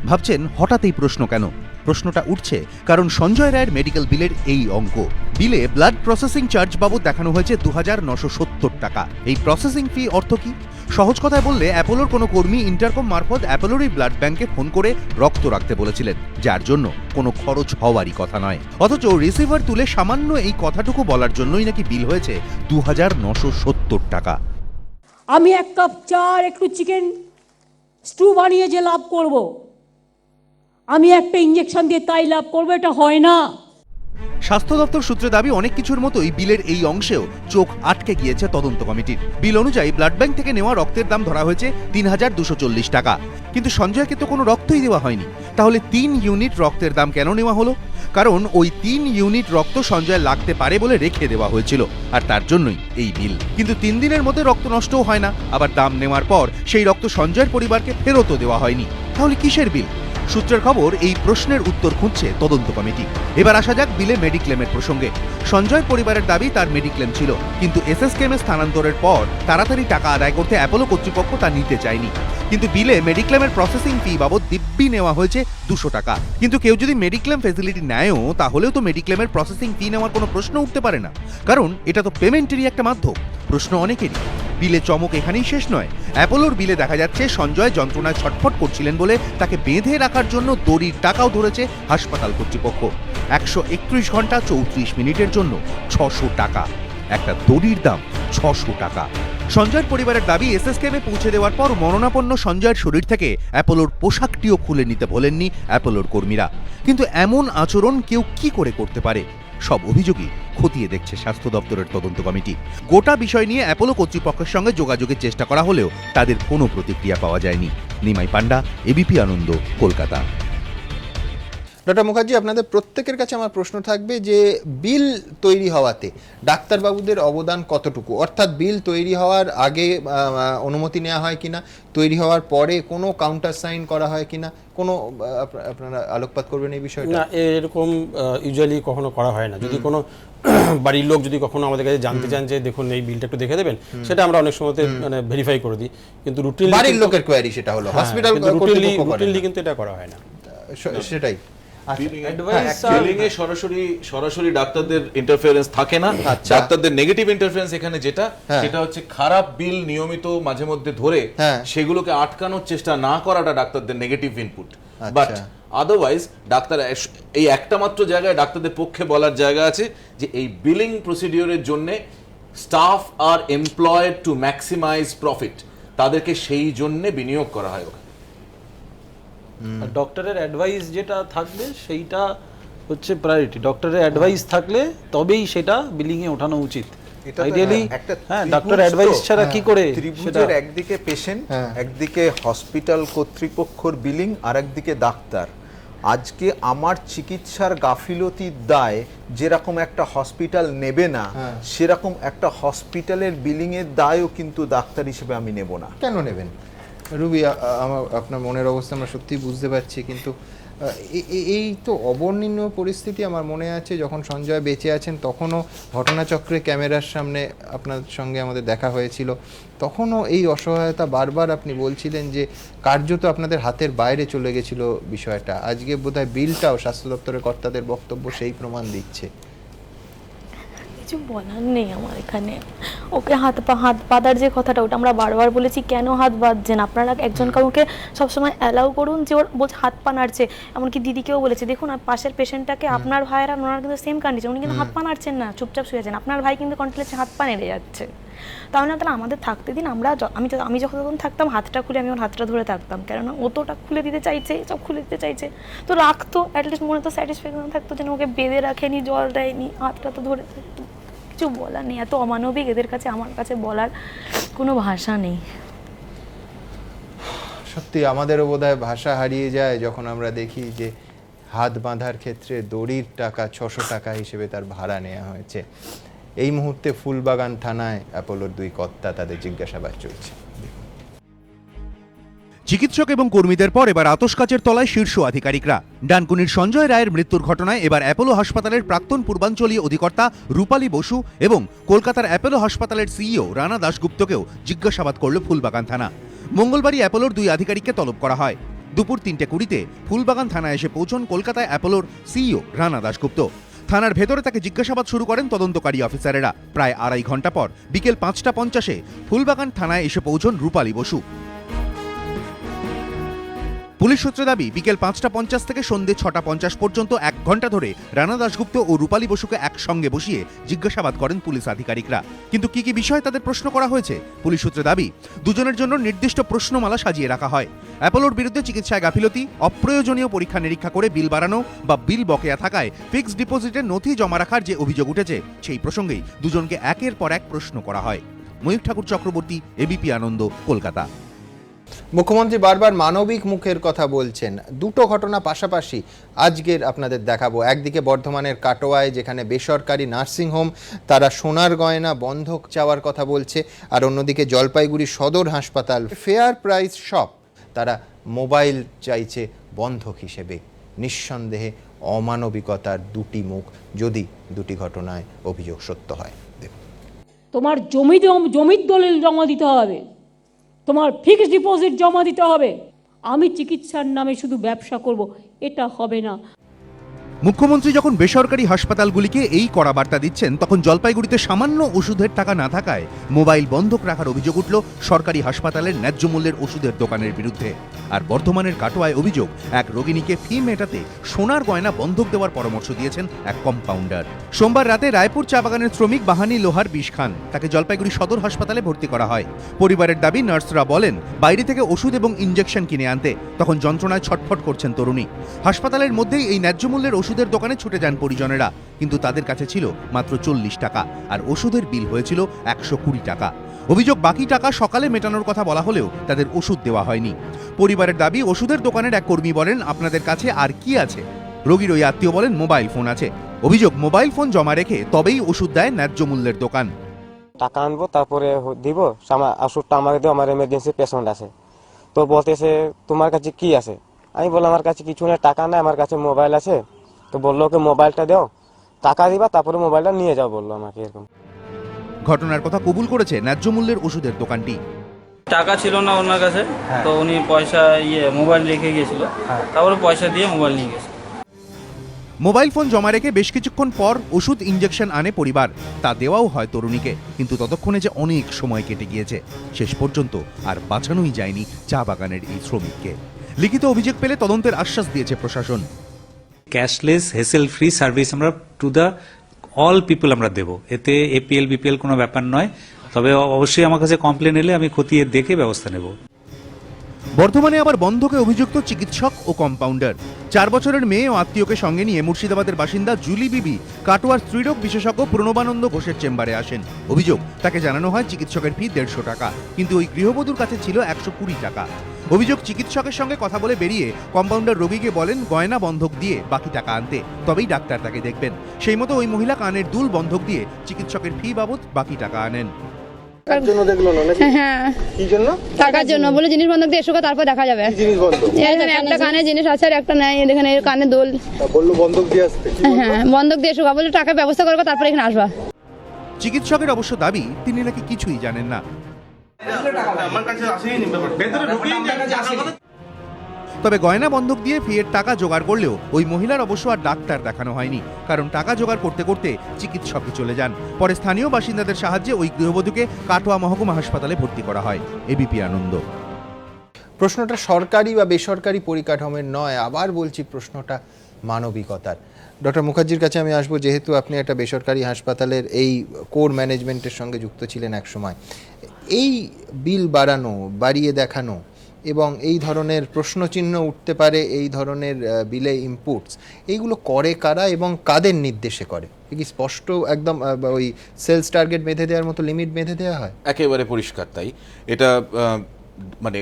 ভাবছেন? হঠাৎ এই প্রশ্ন কেন? প্রশ্নটা উঠছে কারণ সঞ্জয় রায়ের মেডিকেল বিলের এই অঙ্ক। বিলে ব্লাড প্রসেসিং চার্জ বাবদ দেখানো হয়েছে 2970 টাকা। এই প্রসেসিং ফি অর্থ কি? সহজ কথায় বললে, অ্যাপোলোর কোনো কর্মী ইন্টারকম মারফত অ্যাপোলোরই ব্লাড ব্যাংকে ফোন করে রক্ত রাখতে বলেছিলেন, যার জন্য কোনো খরচ হওয়ারই কথা নয়। অথচ রিসিভার তুলে সামান্য এই কথাটুকু বলার জন্যই নাকি বিল হয়েছে 2970 টাকা। আমি 1 কাপ চা আর একটু চিকেন স্টু বানিয়ে যে লাভ করব, আমি একটা ইঞ্জেকশন দিয়ে তাই লাভ করবো, এটা হয় না। স্বাস্থ্য দপ্তর সূত্রে দাবি, অনেক কিছুর মতোই বিলের এই অংশেও চোখ আটকে গিয়েছে তদন্ত কমিটির। বিল অনুযায়ী ব্লাড ব্যাংক থেকে নেওয়া রক্তের দাম ধরা হয়েছে 3240 টাকা, কিন্তু সঞ্জয়কে তো কোনো রক্তই দেওয়া হয়নি। তাহলে 3 ইউনিট রক্তের দাম কেন নেওয়া হলো? কারণ ওই 3 ইউনিট রক্ত সঞ্জয় লাগতে পারে বলে রেখে দেওয়া হয়েছিল, আর তার জন্যই এই বিল। কিন্তু 3 দিনের মধ্যে রক্ত নষ্টও হয় না, আবার দাম নেওয়ার পর সেই রক্ত সঞ্জয়ের পরিবারকে ফেরতও দেওয়া হয়নি। তাহলে কিসের বিল? সূত্রের খবর, এই প্রশ্নের উত্তর খুঁজছে তদন্ত কমিটি। এবার আসা যাক বিলে মেডিক্লেমের প্রসঙ্গে। সঞ্জয়ের পরিবারের দাবি তার মেডিক্লেম ছিল, কিন্তু এসএসকেএমে স্থানান্তরের পর তাড়াতাড়ি টাকা আদায় করতে অ্যাপোলো কর্তৃপক্ষ তা নিতে চায়নি। কিন্তু বিলে মেডিক্লেমের প্রসেসিং ফি বাবদ দিব্যি নেওয়া হয়েছে 200 টাকা। কিন্তু কেউ যদি মেডিক্লেম ফেসিলিটি নেয়ও, তাহলেও তো মেডিক্লেমের প্রসেসিং ফি নেওয়ার কোনো প্রশ্ন উঠতে পারে না, কারণ এটা তো পেমেন্টেরই একটা মাধ্যম। প্রশ্ন অনেকেরই। বিলে চমক এখানেই শেষ নয়। অ্যাপোলোর বিলে দেখা যাচ্ছে সঞ্জয় যন্ত্রণায় ছটফট করছিলেন বলে তাকে বেঁধে রাখার জন্য দড়ির টাকাও ধরেছে হাসপাতাল কর্তৃপক্ষ। 131 ঘন্টা 34 মিনিটের জন্য 600 টাকা। একটা দড়ির দাম 600 টাকা। সঞ্জয়ের পরিবারের দাবি, এসএসকেএমে পৌঁছে দেওয়ার পর মরণাপন্ন সঞ্জয়ের শরীর থেকে অ্যাপোলোর পোশাকটিও খুলে নিতে বলেননি অ্যাপোলোর কর্মীরা। কিন্তু এমন আচরণ কেউ কি করে করতে পারে? সব অভিযোগই খতিয়ে দেখছে স্বাস্থ্য দপ্তরের তদন্ত কমিটি। গোটা বিষয় নিয়ে অ্যাপোলো কর্তৃপক্ষের সঙ্গে যোগাযোগের চেষ্টা করা হলেও তাদের কোনো প্রতিক্রিয়া পাওয়া যায়নি। নিমাই পান্ডা, এবিপি আনন্দ, কলকাতা। ডক্টর মুখার্জি, আপনাদের প্রত্যেকের কাছে আমার প্রশ্ন থাকবে যে বিল তৈরি হওয়াতে ডাক্তারবাবুদের অবদান কতটুকু? অর্থাৎ বিল তৈরি হওয়ার আগে অনুমতি নেওয়া হয় কিনা, তৈরি হওয়ার পরে কোনো কাউন্টার সাইন করা হয় কিনা, কোনো আপনারা আলোকপাত করবেন এই বিষয়টা? না, এরকম ইউজুয়ালি কখনো করা হয় না। যদি কোনো বাড়ির লোক যদি কখনো আমাদের কাছে জানতে চান যে দেখুন এই বিলটা একটু দেখে দেবেন, সেটা আমরা অনেক সময় মানে ভেরিফাই করে দিই। কিন্তু রুটিনলি বাড়ির লোকের কোয়ারি সেটা হলো, হসপিটাল রুটিনলি কিন্তু এটা করা হয় না। সেটাই বিলিংয়ে সরাসরি ডাক্তারদের ইন্টারফারেন্স থাকে না। ডাক্তারদের নেগেটিভ ইন্টারফারেন্স এখানে যেটা, সেটা হচ্ছে খারাপ বিল নিয়মিত মাঝে মধ্যে ধরে সেগুলোকে আটকানোর চেষ্টা না করাটা ডাক্তারদের negative input. But otherwise doctor এই একটা মাত্র জায়গায় ডাক্তারদের পক্ষে বলার জায়গা আছে যে এই বিলিং প্রসিডিওরের জন্য স্টাফ আর এমপ্লয়েড টু ম্যাক্সিমাইজ প্রফিট, তাদেরকে সেই জন্য বিনিয়োগ করা হয়। আর ডক্টরের অ্যাডভাইস যেটা থাকবে সেইটা হচ্ছে প্রায়োরিটি। ডক্টরের অ্যাডভাইস থাকলে তবেই সেটা বিলিং এ ওঠানো উচিত। আইডিয়ালি হ্যাঁ, ডক্টর অ্যাডভাইস ছাড়া কি করে ত্রিভুজের একদিকে পেশেন্ট, একদিকে হসপিটাল কর্তৃপক্ষর বিলিং, আর একদিকে ডাক্তার। আজকে আমার চিকিৎসার গাফিলতির দায় যেরকম একটা হসপিটাল নেবে না, সেরকম একটা হসপিটালের বিলিং এর দায়ও কিন্তু ডাক্তার হিসেবে আমি নেব না। কেন নেবেন রুবি? আমার আপনার মনের অবস্থা আমরা সত্যিই বুঝতে পারছি, কিন্তু এই তো অবর্ণনীয় পরিস্থিতি। আমার মনে আছে যখন সঞ্জয় বেঁচে আছেন তখনও ঘটনাচক্রে ক্যামেরার সামনে আপনার সঙ্গে আমাদের দেখা হয়েছিল, তখনও এই অসহায়তা বারবার আপনি বলছিলেন যে কার্যত আপনাদের হাতের বাইরে চলে গেছিল বিষয়টা। আজকে বোধহয় বিলটাও স্বাস্থ্য দপ্তরের কর্তাদের বক্তব্য সেই প্রমাণ দিচ্ছে। কিছু বলার নেই আমার এখানে। ওকে হাত বাঁধার যে কথাটা, ওটা আমরা বারবার বলেছি, কেন হাত বাঁধছেন আপনারা? একজন কাউকে সবসময় অ্যালাউ করুন যে ওর বলছে হাত পা নাড়ছে। এমনকি দিদিকেও বলেছে, দেখুন পাশের পেশেন্টটাকে আপনার ভাইয়েরা ওনারা কিন্তু সেম কন্ডিশন, উনি কিন্তু হাত পা নাড়ছেন না, চুপচাপ শুয়ে আছেন। আপনার ভাই কিন্তু কন্টিনিউয়াসলি হাত পা নেড়ে যাচ্ছে। তাহলে আমাদের থাকতে দিন। আমি যখন থাকতাম হাতটা খুলে আমি ওর হাতটা ধরে থাকতাম, কেননা ওটা খুলে দিতে চাইছে, সব খুলে দিতে চাইছে, তো রাখতো, অ্যাটলিস্ট মনে তো স্যাটিসফ্যাকশন থাকতো যেন ওকে বেঁধে রাখেনি, জল দেয়নি, হাতটা তো ধরে থাকতো। কিছু বলার নেই, এত অমানবিক এদের কাছে, আমার কাছে বলার কোনো ভাষা নেই। সত্যি আমাদেরও বোধহয় ভাষা হারিয়ে যায় যখন আমরা দেখি যে হাত বাঁধার ক্ষেত্রে দড়ির টাকা 600 টাকা হিসেবে তার ভাড়া নেওয়া হয়েছে। এই মুহূর্তে ফুলবাগান থানায় অ্যাপোলোর 2 কর্তা, তাদের জিজ্ঞাসাবাদ চলছে। চিকিৎসক এবং কর্মীদের পর এবার আতশকাচের তলায় শীর্ষ আধিকারিকরা। ডানকুনির সঞ্জয় রায়ের মৃত্যুর ঘটনায় এবার অ্যাপোলো হাসপাতালের প্রাক্তন পূর্বাঞ্চলীয় অধিকর্তা রূপালী বসু এবং কলকাতার অ্যাপোলো হাসপাতালের সিইও রানা দাশগুপ্তকেও জিজ্ঞাসাবাদ করল ফুলবাগান থানা। মঙ্গলবারই অ্যাপোলোর 2 আধিকারিককে তলব করা হয়। দুপুর 3:20 ফুলবাগান থানায় এসে পৌঁছন কলকাতায় অ্যাপোলোর সিইও রানা দাশগুপ্ত। থানার ভেতরে তাকে জিজ্ঞাসাবাদ শুরু করেন তদন্তকারী অফিসারেরা। প্রায় 2.5 ঘন্টা পর বিকেল 5:50 ফুলবাগান থানায় এসে পৌঁছন রূপালী বসু। পুলিশ সূত্রে দাবি বিকেল 5:50 থেকে সন্ধ্যে 6:50 পর্যন্ত 1 ঘন্টা ধরে রানা দাশগুপ্ত ও রূপালী বসুকে একসঙ্গে বসিয়ে জিজ্ঞাসাবাদ করেন পুলিশ আধিকারিকরা। কিন্তু কি বিষয় তাদের প্রশ্ন করা হয়েছে? পুলিশ সূত্রে দাবি দুজনের জন্য নির্দিষ্ট প্রশ্নমালা সাজিয়ে রাখা হয়। অ্যাপোলোর বিরুদ্ধে চিকিৎসায় গাফিলতি, অপ্রয়োজনীয় পরীক্ষা নিরীক্ষা করে বিল বাড়ানো বা বিল বকেয়া থাকায় ফিক্সড ডিপোজিটের নথি জমা রাখার যে অভিযোগ উঠেছে, সেই প্রসঙ্গেই দুজনকে একের পর এক প্রশ্ন করা হয়। ময়ূর ঠাকুর চক্রবর্তী, এবিপি আনন্দ, কলকাতা। মুখ্যমন্ত্রী বারবার মানবিক মুখের কথা বলছেন। দুটো ঘটনা পাশাপাশি আজকের আপনাদের দেখাবো। একদিকে বর্ধমানের কাটোয়ায়, যেখানে বেসরকারি নার্সিংহোম তারা সোনার গয়না বন্ধক চাওয়ার কথা বলছে, আর অন্যদিকে জলপাইগুড়ি সদর হাসপাতাল ফেয়ার প্রাইস শপ তারা মোবাইল চাইছে বন্ধক হিসেবে। নিঃসন্দেহে অমানবিকতার দুটি মুখ, যদি দুটি ঘটনায় অভিযোগ সত্য হয়। তোমার জমির দলিল জমা দিতে হবে, তোমার ফিক্সড ডিপোজিট জমা দিতে হবে। আমি চিকিৎসার নামে শুধু ব্যবসা করব, এটা হবে না। মুখ্যমন্ত্রী যখন বেসরকারি হাসপাতালগুলিকে এই কড়া বার্তা দিচ্ছেন, তখন জলপাইগুড়িতে সামান্য ওষুধের টাকা না থাকায় মোবাইল বন্ধক রাখার অভিযোগ উঠল সরকারি হাসপাতালের ন্যায্য মূল্যের ওষুধের দোকানের বিরুদ্ধে। আর বর্ধমানের কাটোয়ায় অভিযোগ, এক রোগিনীকে ফি মেটাতে সোনার গয়না বন্ধক দেওয়ার পরামর্শ দিয়েছেন এক কম্পাউন্ডার। সোমবার রাতে রায়পুর চা বাগানের শ্রমিক বাহানি লোহার বিষ খান, তাকে জলপাইগুড়ি সদর হাসপাতালে ভর্তি করা হয়। পরিবারের দাবি, নার্সরা বলেন বাইরে থেকে ওষুধ এবং ইঞ্জেকশন কিনে আনতে, তখন যন্ত্রণায় ছটফট করছেন তরুণী। হাসপাতালের মধ্যেই এই ন্যায্য মূল্যের ওষুধের দোকানে ছুটে যান পরিজনেরা, কিন্তু তাদের কাছে ছিল মাত্র 40 টাকা, আর ওষুধের বিল হয়েছিল 120 টাকা। অভিযোগ, বাকি টাকা সকালে মেটানোর কথা বলা হলেও তাদের ওষুধ দেওয়া হয়নি। পরিবারের দাবি, ওষুধের দোকানের এক কর্মী বলেন আপনাদের কাছে আর কি আছে? রোগীর ওই আত্মীয় বলেন মোবাইল ফোন আছে। অভিযোগ, মোবাইল ফোন জমা রেখে তবেই ওষুধ দেয় ন্যায্য মূল্যের দোকান। টাকা আনবো তারপরে দিব, ওষুধটা আমাকে দেবো, আমার এমার্জেন্সি পেশেন্ট আছে। তো বলতেছে তোমার কাছে কি আছে? আমি বললাম আমার কাছে কিছু নেই, টাকা নেই, আমার কাছে মোবাইল আছে। তো বললো ওকে মোবাইলটা দাও, টাকা দিবা, তারপরে মোবাইলটা নিয়ে যাও বললো আমাকে এরকম। ঘটনার কথা কবুল করেছে ন্যায্য মূল্যের ওষুধের দোকানটি। টাকা ছিল না ওনার কাছে, তো উনি পয়সা মোবাইল রেখে গিয়েছিল, তারপরে পয়সা দিয়ে মোবাইল নিয়ে গেছে। মোবাইল ফোন জমা রেখে বেশ কিছুক্ষণ পর ওষুধ ইঞ্জেকশন আনে পরিবার, তা দেওয়াও হয় তরুণীকে। কিন্তু ততক্ষণে যে অনেক সময় কেটে গিয়েছে, শেষ পর্যন্ত আর বাঁচানোই যায়নি চা বাগানের এই শ্রমিককে। লিখিত অভিযোগ পেলে তদন্তের আশ্বাস দিয়েছে প্রশাসন। ক্যাশলেস হেসেল ফ্রি সার্ভিস আমরা টু দ্য অল পিপল আমরা দেব, এতে এপিএল বিপিএল কোনো ব্যাপার নয়। তবে অবশ্যই আমার কাছে কমপ্লেন এলে আমি খতিয়ে দেখে ব্যবস্থা নেব। বর্ধমানে আবার বন্ধকে অভিযুক্ত চিকিৎসক ও কম্পাউন্ডার। 4 বছরের মেয়ে ও আত্মীয়কে সঙ্গে নিয়ে মুর্শিদাবাদের বাসিন্দা জুলি বিবি কাটোয়ার স্ত্রীরোগ বিশেষজ্ঞ প্রণবানন্দ ঘোষের চেম্বারে আসেন। অভিযোগ, তাকে জানানো হয় চিকিৎসকের ফি 150 টাকা, কিন্তু ওই গৃহবধূর কাছে ছিল 120 টাকা। অভিযোগ, চিকিৎসকের সঙ্গে কথা বলে বেরিয়ে কম্পাউন্ডার রোগীকে বলেন গয়না বন্ধক দিয়ে বাকি টাকা আনতে, তবেই ডাক্তার তাকে দেখবেন। সেই মতো ওই মহিলা কানের দুল বন্ধক দিয়ে চিকিৎসকের ফি বাবদ বাকি টাকা আনেন। হ্যাঁ, টাকার জন্য বলে জিনিস বন্ধক দিয়ে এসো, তারপর দেখা যাবে। একটা কানে জিনিস আছে আর একটা নাই, এখানে কানে দোল বন্ধক দিয়ে আসতে। হ্যাঁ, বন্ধক দিয়ে এসো, বলে টাকার ব্যবস্থা করবো, তারপর এখানে আসবা। চিকিৎসকের অবশ্য দাবি তিনি নাকি কিছুই জানেন না। তবে গয়না বন্ধক দিয়ে ফিয়ের টাকা জোগাড় করলেও ওই মহিলার অবশ্য আর ডাক্তার দেখানো হয়নি, কারণ টাকা জোগাড় করতে করতে চিকিৎসকই চলে যান। পরে স্থানীয় বাসিন্দাদের সাহায্যে ওই গৃহবধূকে কাটোয়া মহকুমা হাসপাতালে ভর্তি করা হয়। এবিপি আনন্দ। প্রশ্নটা সরকারি বা বেসরকারি পরিকাঠামোর নয়, আবার বলছি প্রশ্নটা মানবিকতার। ডক্টর মুখার্জির কাছে আমি আসবো, যেহেতু আপনি একটা বেসরকারি হাসপাতালের এই কোর ম্যানেজমেন্টের সঙ্গে যুক্ত ছিলেন এক সময়। এই বিল বাড়ানো, বাড়িয়ে দেখানো এবং এই ধরনের প্রশ্নচিহ্ন উঠতে পারে এই ধরনের বিলে ইনপুটস, এইগুলো করে কারা এবং কাদের নির্দেশে করে? কি স্পষ্ট একদম ওই সেলস টার্গেট বেঁধে দেওয়ার মতো লিমিট বেঁধে দেওয়া হয়? একেবারে পরিষ্কার তাই। এটা মানে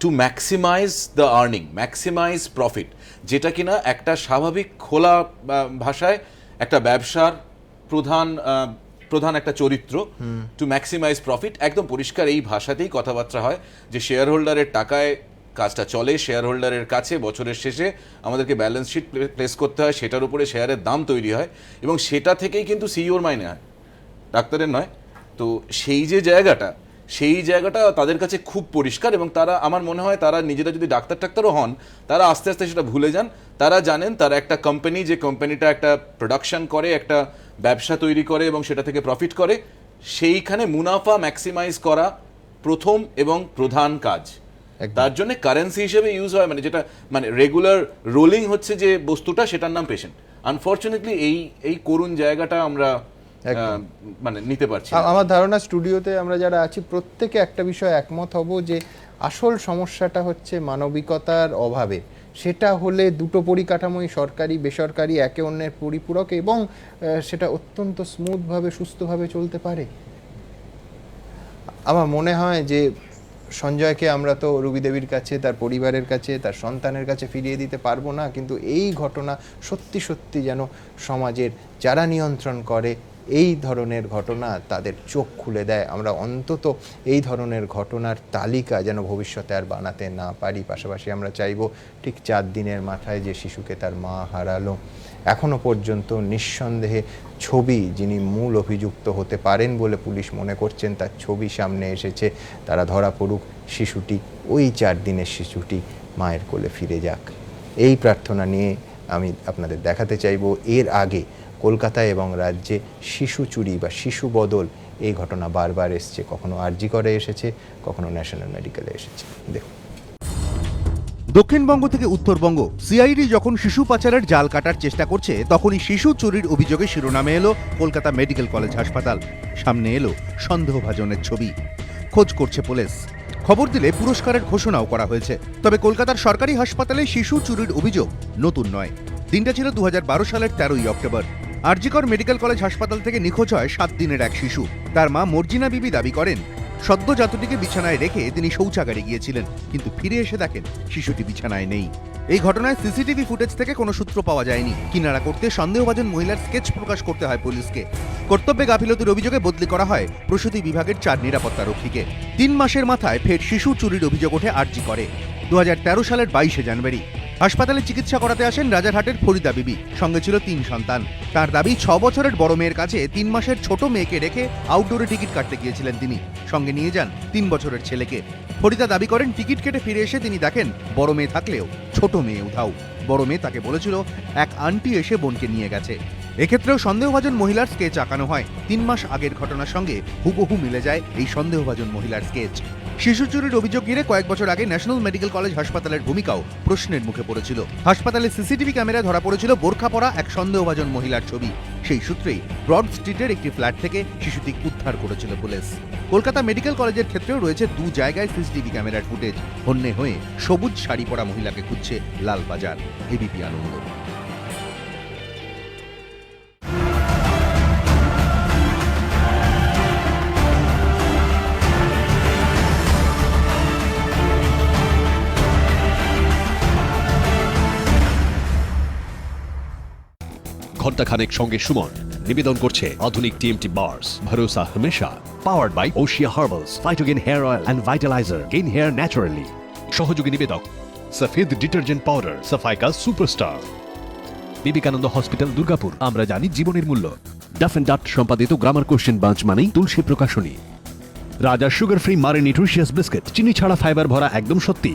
to maximize the earning, maximize profit, যেটা কিনা একটা স্বাভাবিক খোলা ভাষায় একটা ব্যবসার প্রধান একটা চরিত্র। টু ম্যাক্সিমাইজ প্রফিট, একদম পরিষ্কার এই ভাষাতেই কথাবার্তা হয় যে শেয়ার হোল্ডারের টাকায় কাজটা চলে, শেয়ার হোল্ডারের কাছে বছরের শেষে আমাদেরকে ব্যালেন্স শিট প্লেস করতে হয়, সেটার উপরে শেয়ারের দাম তৈরি হয় এবং সেটা থেকেই কিন্তু সিইওর মাইনে হয়, ডাক্তারের নয়। তো সেই জায়গাটা তাদের কাছে খুব পরিষ্কার এবং তারা, আমার মনে হয় তারা নিজেরা যদি ডাক্তারও হন, তারা আস্তে আস্তে সেটা ভুলে যান। তারা জানেন তারা একটা কোম্পানি, যে কোম্পানিটা একটা প্রোডাকশন করে, একটা ব্যবসা তৈরি করে এবং সেটা থেকে প্রফিট করে, সেইখানে মুনাফা ম্যাক্সিমাইজ করা প্রথম এবং প্রধান কাজ। তার জন্য কারেন্সি হিসেবে ইউজ হয়, মানে যেটা মানে রেগুলার রোলিং হচ্ছে যে বস্তুটা, সেটার নাম পেশেন্ট। আনফর্চুনেটলি এই করুণ জায়গাটা আমরা মানে নিতে পারছি। আমার ধারণা স্টুডিওতে আমরা যারা আছি প্রত্যেকে একটা বিষয় একমত হব যে আসল সমস্যাটা হচ্ছে মানবিকতার অভাবে। সেটা হলে দুটো পরিকাঠামোই, সরকারি বেসরকারি, একে অন্যের পরিপূরক এবং সেটা অত্যন্ত স্মুথভাবে সুস্থভাবে চলতে পারে। আমার মনে হয় যে সঞ্জয়কে আমরা তো রুবি দেবীর কাছে, তার পরিবারের কাছে, তার সন্তানের কাছে ফিরিয়ে দিতে পারবো না, কিন্তু এই ঘটনা সত্যি সত্যি যেন সমাজের যারা নিয়ন্ত্রণ করে এই ধরনের ঘটনা তাদের চোখ খুলে দেয়। আমরা অন্তত এই ধরনের ঘটনার তালিকা যেন ভবিষ্যতে আর বানাতে না পারি। পাশাপাশি আমরা চাইব ঠিক 4 দিনের মাথায় যে শিশুকে তার মা হারালো, এখনো পর্যন্ত নিঃসন্দেহে ছবি, যিনি মূল অভিযুক্ত হতে পারেন বলে পুলিশ মনে করছেন, তার ছবি সামনে এসেছে, তারা ধরা পড়ুক, শিশুটি, ওই 4 দিনের শিশুটি মায়ের কোলে ফিরে যাক। এই প্রার্থনা নিয়ে আমি আপনাদের দেখাতে চাইব এর আগে কলকাতায় এবং রাজ্যে শিশু চুরি বা শিশু বদল, এই ঘটনা বারবার এসছে, কখনো আরজি করে এসেছে, কখনো ন্যাশনাল মেডিকেলে এসেছে। দেখুন, দক্ষিণবঙ্গ থেকে উত্তরবঙ্গ, সিআইডি যখন শিশু পাচারের জাল কাটার চেষ্টা করছে, তখনই শিশু চুরির অভিযোগে শিরোনামে এলো কলকাতা মেডিকেল কলেজ হাসপাতাল। সামনে এলো সন্দেহভাজনের ছবি। খোঁজ করছে পুলিশ। খবর দিলে পুরস্কারের ঘোষণাও করা হয়েছে। তবে কলকাতার সরকারি হাসপাতালে শিশু চুরির অভিযোগ নতুন নয়। দিনটা ছিল 2012 সালের 13ই অক্টোবর। আরজিকর মেডিকেল কলেজ হাসপাতাল থেকে নিখোঁজ হয় 7 দিনের এক শিশু। তার মা মর্জিনা বিবি দাবি করেন, সদ্যজাতটিকে বিছানায় রেখে তিনি শৌচাগারে গিয়েছিলেন, কিন্তু ফিরে এসে দেখেন শিশুটি বিছানায় নেই। এই ঘটনায় সিসিটিভি ফুটেজ থেকে কোনো সূত্র পাওয়া যায়নি। কিনারা করতে সন্দেহভাজন মহিলার স্কেচ প্রকাশ করতে হয় পুলিশকে। কর্তব্যে গাফিলতির অভিযোগে বদলি করা হয় প্রসূতি বিভাগের 4 নিরাপত্তা রক্ষীকে। 3 মাসের মাথায় ফের শিশু চুরির অভিযোগ ওঠে আরজি করে। 2013 সালের 22শে জানুয়ারি হাসপাতালে চিকিৎসা করাতে আসেন রাজারহাটের ফরিদা বিবি। সঙ্গে ছিল 3 সন্তান। তার দাবি 6 বছরের বড় মেয়ের কাছে 3 মাসের ছোট মেয়েকে রেখে আউটডোরে টিকিট কাটতে গিয়েছিলেন তিনি। সঙ্গে নিয়ে যান 3 বছরের ছেলেকে। ফরিদা দাবি করেন, টিকিট কেটে ফিরে এসে তিনি দেখেন বড় মেয়ে থাকলেও ছোট মেয়ে উধাও। বড় মেয়ে তাকে বলেছিল এক আন্টি এসে বোনকে নিয়ে গেছে। এক্ষেত্রেও সন্দেহভাজন মহিলার স্কেচ আঁকানো হয়। 3 মাস আগের ঘটনার সঙ্গে হুবহু মিলে যায় এই সন্দেহভাজন মহিলার স্কেচ। শিশু চুরির অভিযোগ ঘিরে কয়েক বছর আগে ন্যাশনাল মেডিকেল কলেজ হাসপাতালের ভূমিকাও প্রশ্নের মুখে পড়েছিল। হাসপাতালে সিসিটিভি ক্যামেরায় ধরা পড়েছিল বোরখা পরা এক সন্দেহভাজন মহিলার ছবি। সেই সূত্রেই ব্রড স্ট্রিটের একটি ফ্ল্যাট থেকে শিশুটি উদ্ধার করেছিল পুলিশ। কলকাতা মেডিকেল কলেজের ক্ষেত্রেও রয়েছে 2 জায়গায় সিসিটিভি ক্যামেরার ফুটেজ। হন্যে হয়ে সবুজ শাড়ি পরা মহিলাকে খুঁজছে লালবাজার। এবিপি আনন্দ। ঘণ্টাখানেক সঙ্গে সুমন নিবেদন করছে আধুনিক টিএমটি বার্স, ভরসা হমেশা। Powered by Oshea herbals, Phytogen hair oil and vitalizer, gain hair naturally. সহযোগী নিবেদক সফেদ ডিটারজেন্ট পাউডার, সাফাইকা সুপারস্টার। বিবেকানন্দ হসপিটাল, দুর্গাপুর। আমরা জানি জীবনের মূল্য। ডাফ এন্ড ডাট সম্পাদিত গ্রামার কোশ্চেন বাঞ্চ মানেই তুলসী প্রকাশনী। রাজা সুগার ফ্রি মারে নিউট্রিশিয়াস বিস্কিট, চিনি ছাড়া ফাইবার ভরা একদম সত্যি।